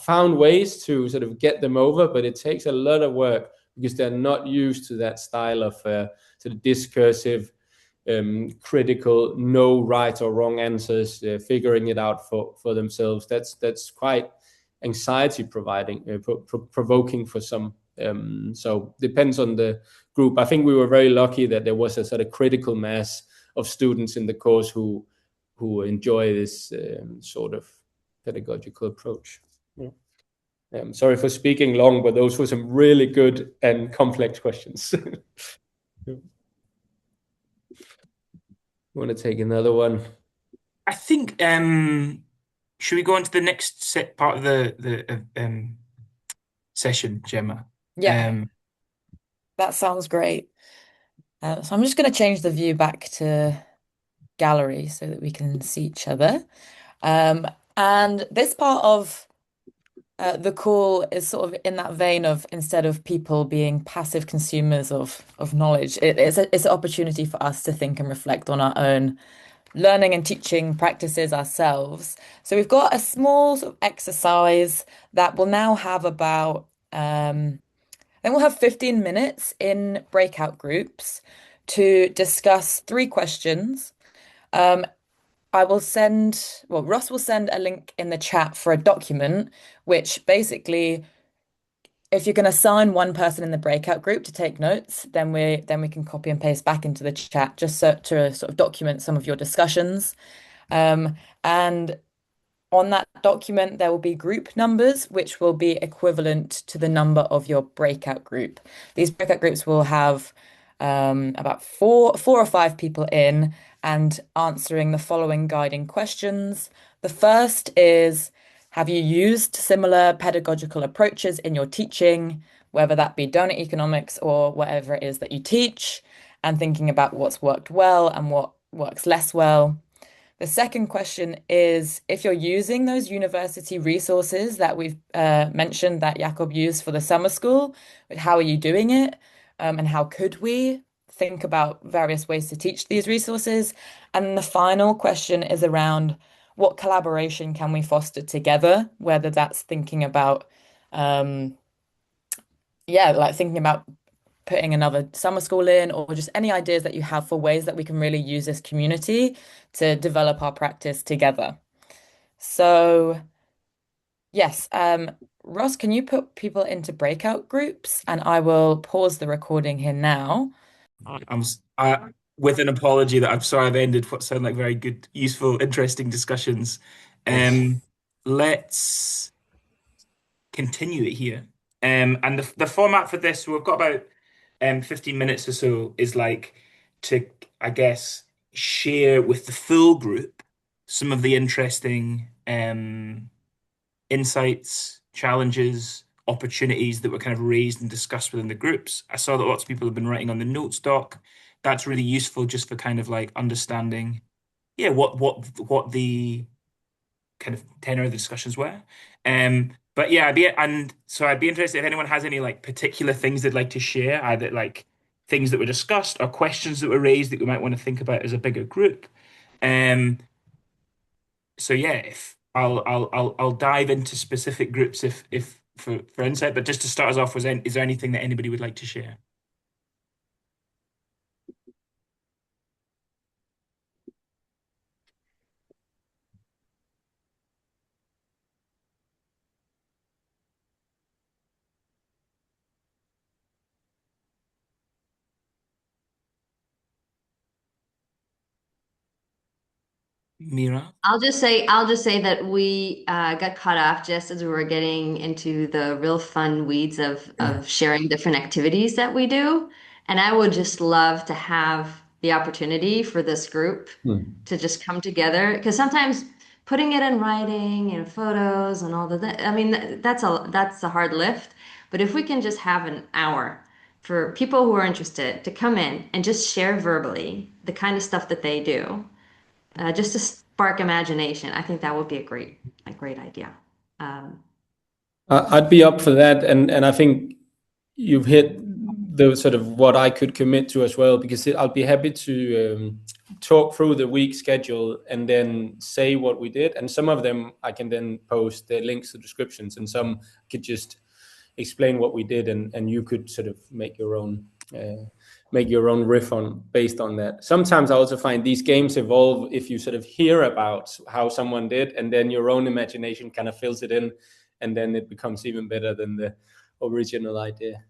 found ways to sort of get them over, but it takes a lot of work because they're not used to that style of sort of discursive, critical, no right or wrong answers, figuring it out for themselves. That's quite anxiety provoking for some. So depends on the group. I think we were very lucky that there was a sort of critical mass of students in the course who enjoy this sort of pedagogical approach. Yeah. Sorry for speaking long, but those were some really good and complex questions. Want to take another one? I think should we go on to the next part of the session, Gemma? Yeah, that sounds great. So I'm just going to change the view back to gallery so that we can see each other. And this part of the call is sort of in that vein of, instead of people being passive consumers of knowledge, it's an opportunity for us to think and reflect on our own learning and teaching practices ourselves. So we've got a small sort of exercise that will now have about then we'll have 15 minutes in breakout groups to discuss 3 questions. Ross will send a link in the chat for a document, which basically, if you can assign one person in the breakout group to take notes, then we can copy and paste back into the chat just to sort of document some of your discussions. And on that document, there will be group numbers, which will be equivalent to the number of your breakout group. These breakout groups will have about four or five people in and answering the following guiding questions. The first is, have you used similar pedagogical approaches in your teaching, whether that be Doughnut Economics or whatever it is that you teach, and thinking about what's worked well and what works less well. The second question is, if you're using those university resources that we've mentioned that Jacob used for the summer school, how are you doing it? And how could we think about various ways to teach these resources? And the final question is around, what collaboration can we foster together, whether that's thinking about, thinking about putting another summer school in, or just any ideas that you have for ways that we can really use this community to develop our practice together. So yes, Ross, can you put people into breakout groups? And I will pause the recording here now. With an apology that I'm sorry I've ended what sound like very good, useful, interesting discussions. Let's continue it here. And the format for this, we've got about 15 minutes or so, is like to, I guess, share with the full group some of the interesting insights, challenges, opportunities that were kind of raised and discussed within the groups. I saw that lots of people have been writing on the notes doc. That's really useful just for kind of like understanding, what the kind of tenor of the discussions were. But yeah, I'd be interested if anyone has any like particular things they'd like to share, either like things that were discussed or questions that were raised that we might want to think about as a bigger group. So yeah, if I'll dive into specific groups if for insight, but just to start us off, is there anything that anybody would like to share? Mira? I'll just say that we got caught off just as we were getting into the real fun weeds of sharing different activities that we do. And I would just love to have the opportunity for this group Hmm. to just come together because sometimes putting it in writing and photos and all I mean that's a hard lift. But if we can just have an hour for people who are interested to come in and just share verbally the kind of stuff that they do just to spark imagination. I think that would be a great idea. Um, I'd be up for that, and I think you've hit the sort of what I could commit to as well, because I'll be happy to talk through the week schedule and then say what we did, and some of them I can then post the links to descriptions, and some could just explain what we did, and you could sort of make your own riff on based on that. Sometimes I also find these games evolve if you sort of hear about how someone did, and then your own imagination kind of fills it in, and then it becomes even better than the original idea.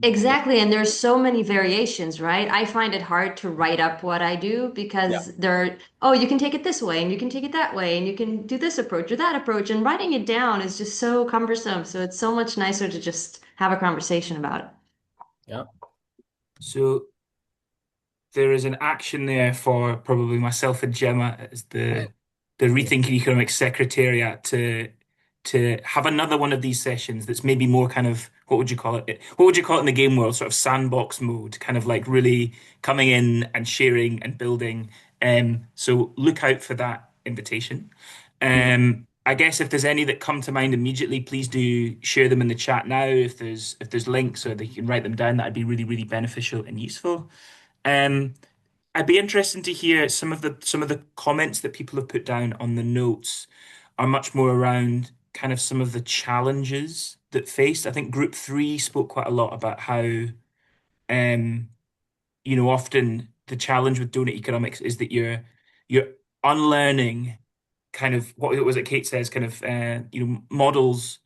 exactly. And there's so many variations, right? I find it hard to write up what I do Yeah. because oh, you can take it this way and you can take it that way and you can do this approach or that approach. And writing it down is just so cumbersome. So it's so much nicer to just have a conversation about it. Yeah. So there is an action there for probably myself and Gemma as the Rethinking Economics Secretariat to have another one of these sessions that's maybe more kind of what would you call it? What would you call it in the game world? Sort of sandbox mode, kind of like really coming in and sharing and building. So look out for that invitation. I guess if there's any that come to mind immediately, please do share them in the chat now. If there's links or they can write them down, that'd be really, really beneficial and useful. Um, I'd be interested to hear some of the comments that people have put down on the notes are much more around kind of some of the challenges that faced. I think group three spoke quite a lot about how um, often the challenge with donut economics is that you're unlearning kind of what was it Kate says, kind of models,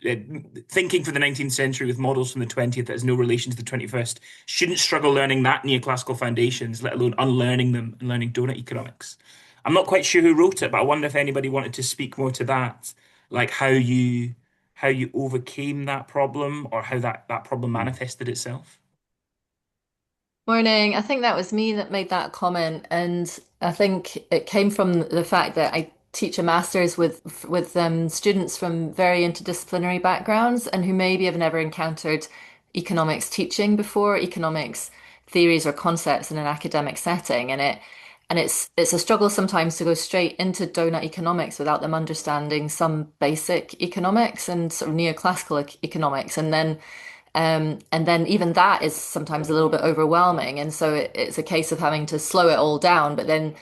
thinking for the 19th century with models from the 20th that has no relation to the 21st, shouldn't struggle learning that neoclassical foundations, let alone unlearning them and learning donut economics. I'm not quite sure who wrote it, but I wonder if anybody wanted to speak more to that, like how you overcame that problem or how that problem manifested itself. Morning. I think that was me that made that comment, and I think it came from the fact that I teach a master's with students from very interdisciplinary backgrounds and who maybe have never encountered economics teaching before, economics theories or concepts in an academic setting, and it's a struggle sometimes to go straight into donut economics without them understanding some basic economics and sort of neoclassical economics, and then even that is sometimes a little bit overwhelming. And so it's a case of having to slow it all down, but then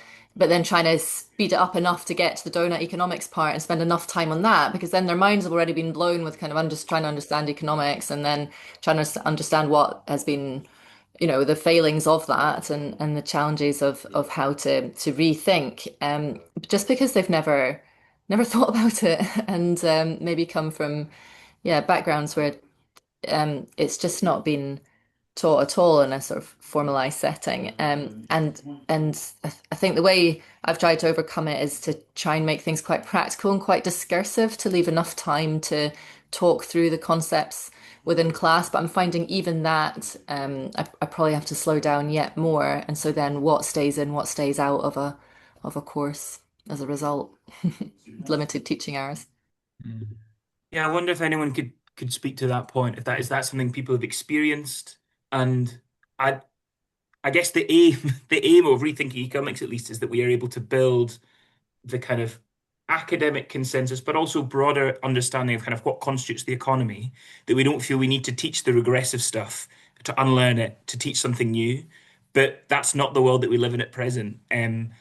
trying to speed it up enough to get to the donut economics part and spend enough time on that, because then their minds have already been blown with kind of trying to understand economics and then trying to understand what has been, the failings of that and the challenges of how to rethink, just because they've never thought about it and maybe come from, yeah, backgrounds where it's just not been taught at all in a sort of formalized setting. And I think the way I've tried to overcome it is to try and make things quite practical and quite discursive to leave enough time to talk through the concepts within class. But I'm finding even that I probably have to slow down yet more. And so then what stays in, what stays out of a course as a result. Limited teaching hours. Yeah, I wonder if anyone could speak to that point. If that is that something people have experienced, and I I guess the aim the aim of rethinking economics at least is that we are able to build the kind of academic consensus, but also broader understanding of kind of what constitutes the economy, that we don't feel we need to teach the regressive stuff to unlearn it, to teach something new. But that's not the world that we live in at present. And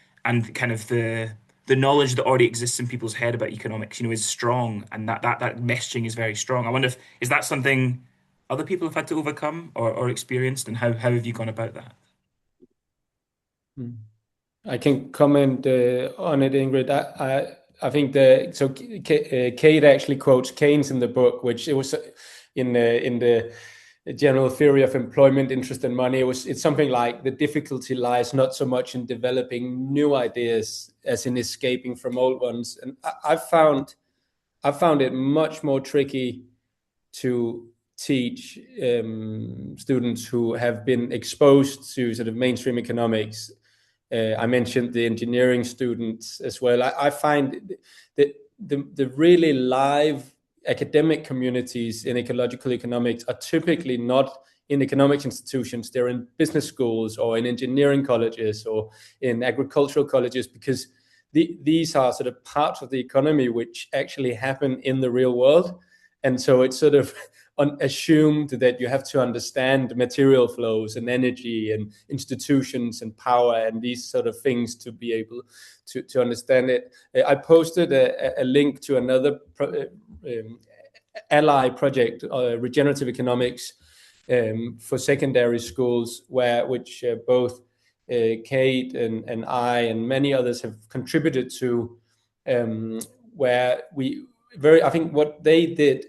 kind of the knowledge that already exists in people's head about economics, is strong, and that messaging is very strong. I wonder if is that something other people have had to overcome or experienced, and how have you gone about that? I can comment on it, Ingrid. I think Kate actually quotes Keynes in the book, which it was in the general theory of employment, interest, and money. It's something like the difficulty lies not so much in developing new ideas as in escaping from old ones. And I've found it much more tricky to teach students who have been exposed to sort of mainstream economics. I mentioned the engineering students as well. I find that the really live academic communities in ecological economics are typically not in economics institutions. They're in business schools or in engineering colleges or in agricultural colleges, because these are sort of parts of the economy which actually happen in the real world. And so it's sort of assumed that you have to understand material flows and energy and institutions and power and these sort of things to be able to understand it. I posted a link to another ally project, regenerative economics, for secondary schools, which both Kate and I and many others have contributed to, where I think what they did,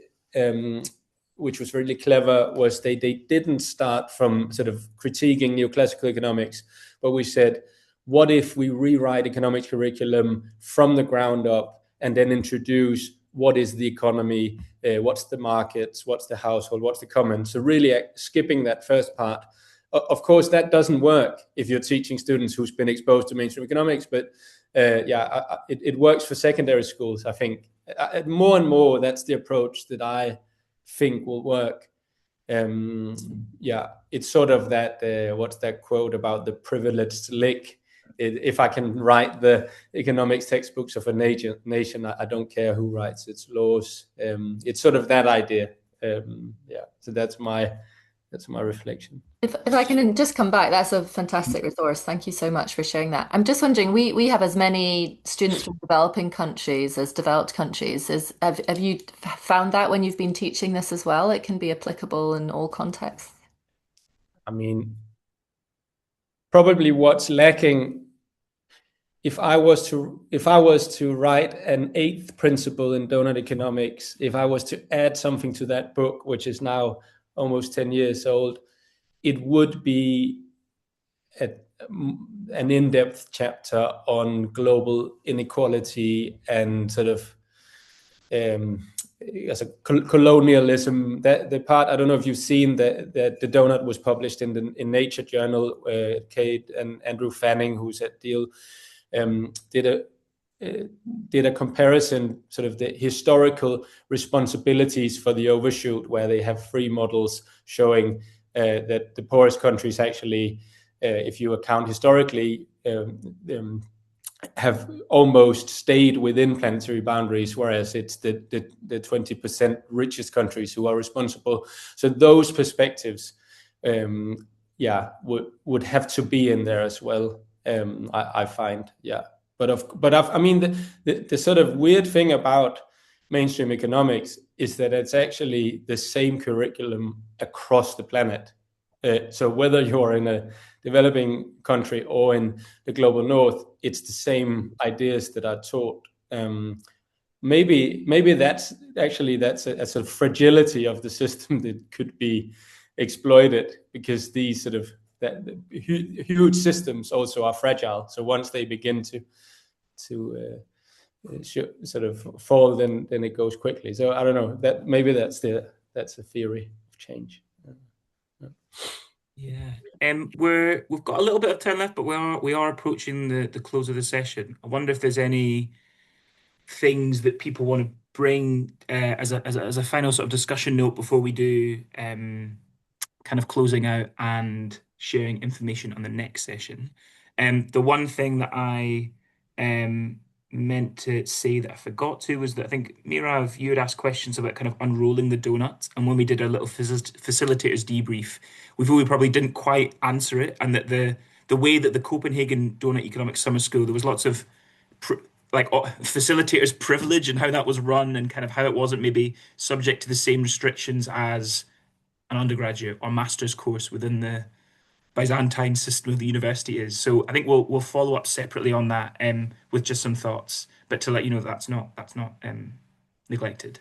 which was really clever, was they didn't start from sort of critiquing neoclassical economics, but we said, what if we rewrite economics curriculum from the ground up and then introduce what is the economy, what's the markets, what's the household, what's the common. So really skipping that first part. Of course, that doesn't work if you're teaching students who's been exposed to mainstream economics, but it works for secondary schools, I think. More and more, that's the approach that I think will work. It's sort of that, what's that quote about the privileged lick? If I can write the economics textbooks of a nation, I don't care who writes its laws. It's sort of that idea. So that's my reflection. If I can just come back, that's a fantastic resource. Thank you so much for sharing that. I'm just wondering, we have as many students from developing countries as developed countries. Have you found that when you've been teaching this as well? It can be applicable in all contexts. I mean, probably what's lacking, if I was to write an 8th principle in Doughnut Economics, if I was to add something to that book, which is now almost 10 years old, it would be an in-depth chapter on global inequality and sort of as a colonialism. That the part, I don't know if you've seen that the Doughnut was published in Nature journal. Kate and Andrew Fanning, who's at Deal, did a comparison, sort of the historical responsibilities for the overshoot, where they have 3 models showing that the poorest countries actually, if you account historically, have almost stayed within planetary boundaries, whereas it's the 20% richest countries who are responsible. So those perspectives, would have to be in there as well. I find, I mean, the sort of weird thing about mainstream economics is that it's actually the same curriculum across the planet. So whether you're in a developing country or in the global north, it's the same ideas that are taught. Maybe that's a sort of fragility of the system that could be exploited, because these sort of huge systems also are fragile. So once they begin to sort of fall, then it goes quickly. So I don't know, that maybe that's a theory of change. Yeah. We've got a little bit of time left, but we are approaching the close of the session. I wonder if there's any things that people want to bring as a final sort of discussion note before we do kind of closing out and sharing information on the next session. The one thing that I meant to say that I forgot to was that I think, Mirav, you had asked questions about kind of unrolling the donut, and when we did our little facilitators debrief, we probably didn't quite answer it, and that the way that the Copenhagen Doughnut Economics Summer School, there was lots of facilitators privilege and how that was run, and kind of how it wasn't maybe subject to the same restrictions as an undergraduate or master's course within the Byzantine system of the university is. So I think we'll follow up separately on that with just some thoughts, but to let you know that's not neglected.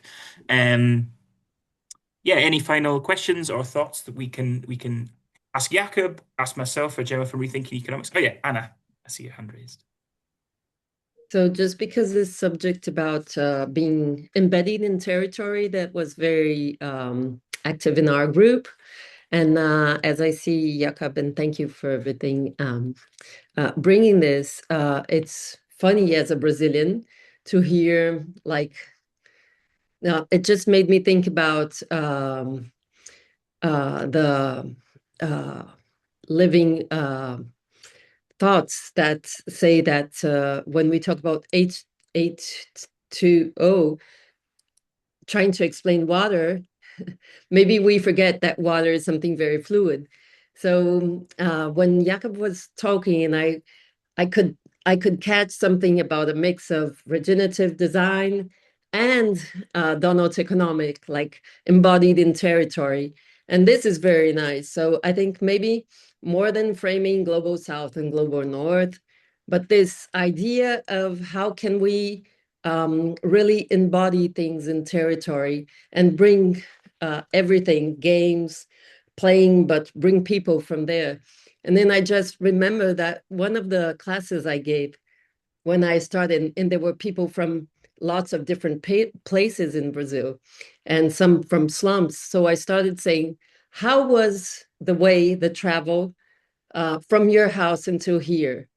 yeah, any final questions or thoughts that we can ask Jacob, ask myself, or Gemma from Rethinking Economics? Oh yeah, Anna, I see your hand raised. So just because this subject about being embedded in territory, that was very active in our group. And as I see, Jakob, and thank you for everything, bringing this, it's funny as a Brazilian to hear, like, it just made me think about the living thoughts that say that when we talk about H2O, trying to explain water, maybe we forget that water is something very fluid. So when Jakob was talking, and I could I could catch something about a mix of regenerative design and Doughnut economic, like embodied in territory. And this is very nice. So I think maybe more than framing global south and global north, but this idea of how can we really embody things in territory and bring everything, games, playing, but bring people from there. And then I just remember that one of the classes I gave when I started, and there were people from lots of different places in Brazil and some from slums. So I started saying, how was the way, the travel from your house until here,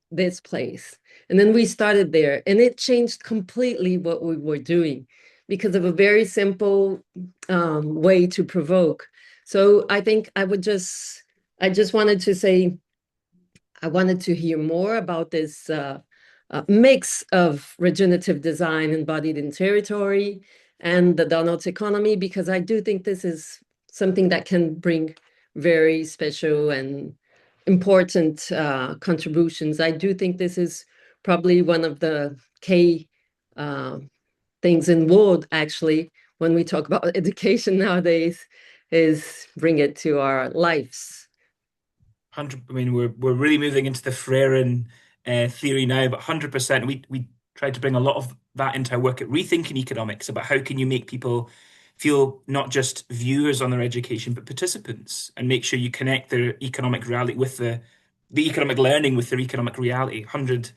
this place? And then we started there, and it changed completely what we were doing because of a very simple way to provoke. So I think I just wanted to say, I wanted to hear more about this mix of regenerative design embodied in territory and the Doughnut economy, because I do think this is something that can bring very special and important contributions. I do think this is probably one of the key things in world, actually, when we talk about education nowadays, is bring it to our lives. 100. I mean, we're really moving into the Freirean theory now, but 100%. We tried to bring a lot of that into our work at Rethinking Economics about how can you make people feel not just viewers on their education, but participants, and make sure you connect their economic reality with the economic learning with their economic reality. 100%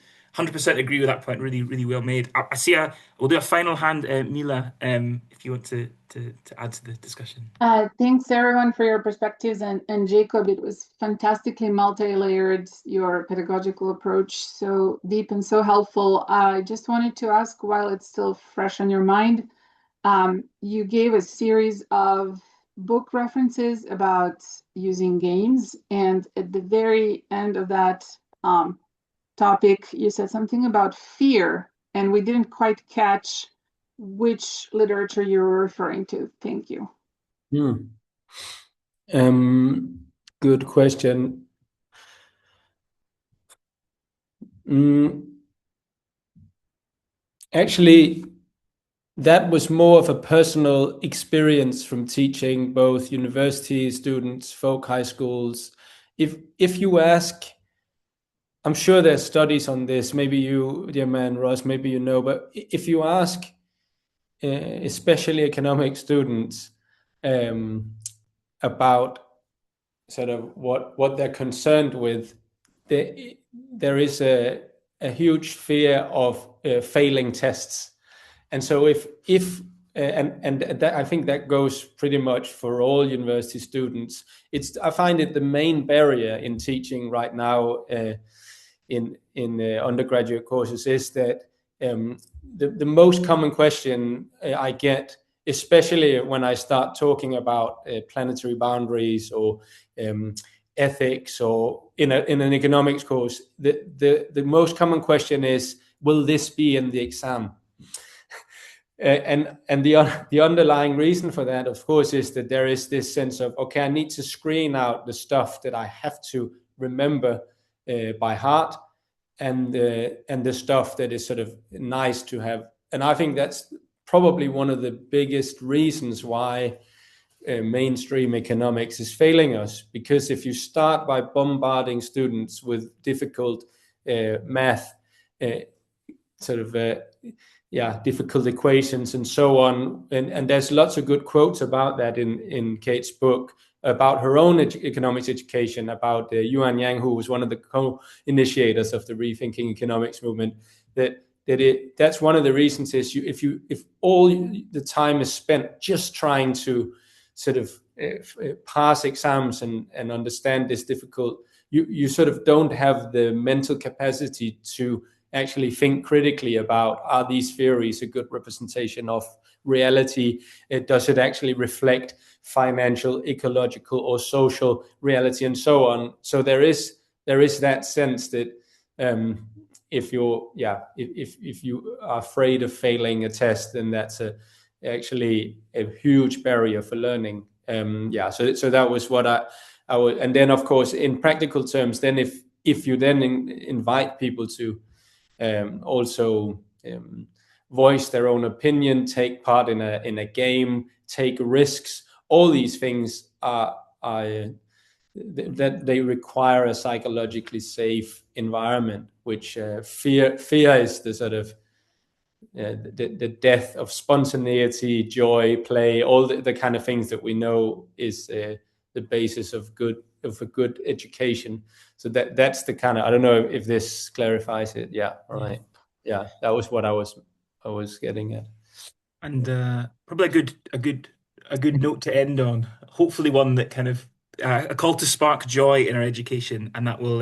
agree with that point. Really, really well made. I see we'll do a final hand, Mila, if you want to add to the discussion. Thanks everyone for your perspectives, and Jacob, it was fantastically multi-layered, your pedagogical approach, so deep and so helpful. I just wanted to ask, while it's still fresh on your mind, you gave a series of book references about using games, and at the very end of that topic, you said something about fear, and we didn't quite catch which literature you were referring to. Thank you. Good question. Actually, that was more of a personal experience from teaching both university students, folk high schools. If you ask, I'm sure there's studies on this, maybe you, dear man Ross, maybe you know, but if you ask especially economic students about sort of what they're concerned with, there is a huge fear of failing tests. And so if that, I think that goes pretty much for all university students. I find it the main barrier in teaching right now in undergraduate courses is that the most common question I get, especially when I start talking about planetary boundaries or ethics, or in an economics course, the most common question is, will this be in the exam? And the underlying reason for that, of course, is that there is this sense of, okay, I need to screen out the stuff that I have to remember by heart, and the stuff that is sort of nice to have. And I think that's probably one of the biggest reasons why mainstream economics is failing us, because if you start by bombarding students with difficult math, sort of difficult equations and so on. And there's lots of good quotes about that in Kate's book, about her own economics education, about Yuan Yang, who was one of the co-initiators of the Rethinking Economics movement. That's one of the reasons is if all the time is spent just trying to sort of pass exams and understand this difficult, you sort of don't have the mental capacity to actually think critically about, are these theories a good representation of reality? Does it actually reflect financial, ecological, or social reality, and so on? So there is that sense that if you are afraid of failing a test, then that's actually a huge barrier for learning. So that was what I would, and then of course in practical terms, then if you then invite people to also voice their own opinion, take part in a game, take risks, all these things are that they require a psychologically safe environment, which fear is the sort of the death of spontaneity, joy, play, all the kind of things that we know is the basis of a good education. So that's the kind of, I don't know if this clarifies it. Yeah, right. Yeah, that was what I was getting at. And probably a good note to end on. Hopefully, one that kind of a call to spark joy in our education, and that will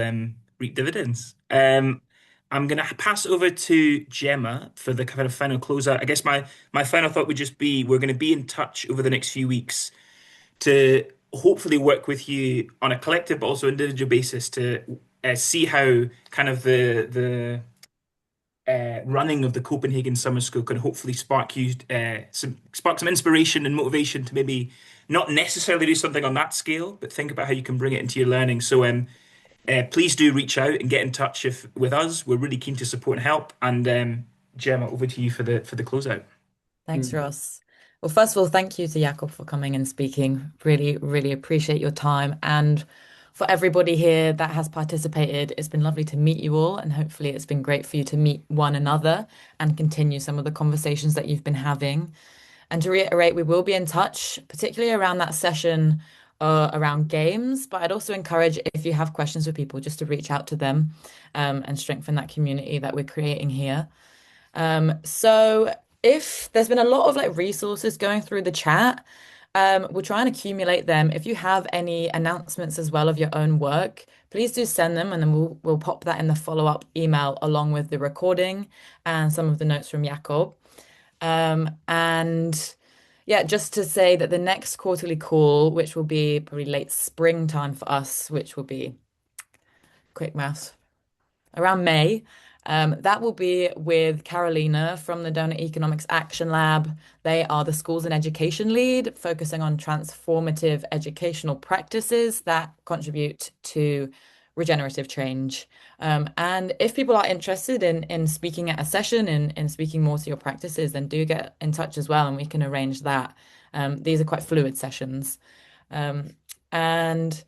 reap dividends. I'm going to pass over to Gemma for the kind of final closeout. I guess my final thought would just be we're going to be in touch over the next few weeks to hopefully work with you on a collective but also individual basis to see how kind of the running of the Copenhagen Summer School can hopefully spark some inspiration and motivation to maybe not necessarily do something on that scale, but think about how you can bring it into your learning. So please do reach out and get in touch with us. We're really keen to support and help. And Gemma, over to you for the closeout. Thanks, Ross. Well, first of all, thank you to Jacob for coming and speaking. Really, really appreciate your time. And for everybody here that has participated, it's been lovely to meet you all. And hopefully it's been great for you to meet one another and continue some of the conversations that you've been having. And to reiterate, we will be in touch, particularly around that session around games. But I'd also encourage, if you have questions for people, just to reach out to them and strengthen that community that we're creating here. So if there's been a lot of resources going through the chat, we'll try and accumulate them. If you have any announcements as well of your own work, please do send them, and then we'll pop that in the follow-up email along with the recording and some of the notes from Jacob. And yeah, just to say that the next quarterly call, which will be probably late springtime for us, which will be quick maths, around May. That will be with Carolina from the Doughnut Economics Action Lab. They are the schools and education lead, focusing on transformative educational practices that contribute to regenerative change. And if people are interested in speaking at a session and in speaking more to your practices, then do get in touch as well, and we can arrange that. These are quite fluid sessions. And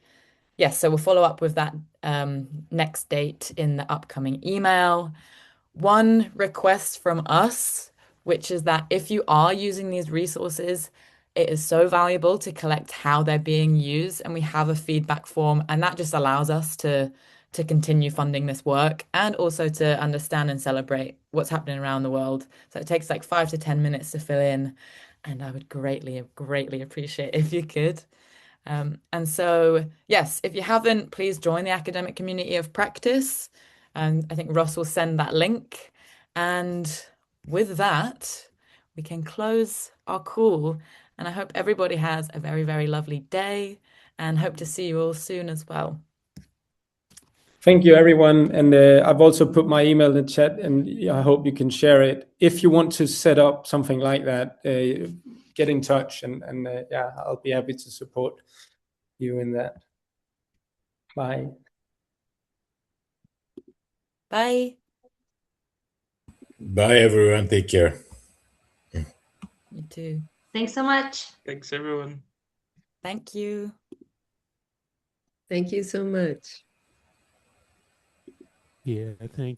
yes, so we'll follow up with that next date in the upcoming email. One request from us, which is that if you are using these resources, it is so valuable to collect how they're being used, and we have a feedback form, and that just allows us to continue funding this work and also to understand and celebrate what's happening around the world. So it takes 5 to 10 minutes to fill in, and I would greatly, greatly appreciate if you could. And so, yes, if you haven't, please join the academic community of practice. And I think Ross will send that link. And with that, we can close our call. And I hope everybody has a very, very lovely day, and hope to see you all soon as well. Thank you, everyone. And I've also put my email in the chat, and I hope you can share it. If you want to set up something like that, get in touch, and I'll be happy to support you in that. Bye. Bye. Bye, everyone. Take care. You too. Thanks so much. Thanks, everyone. Thank you. Thank you so much. Yeah, thank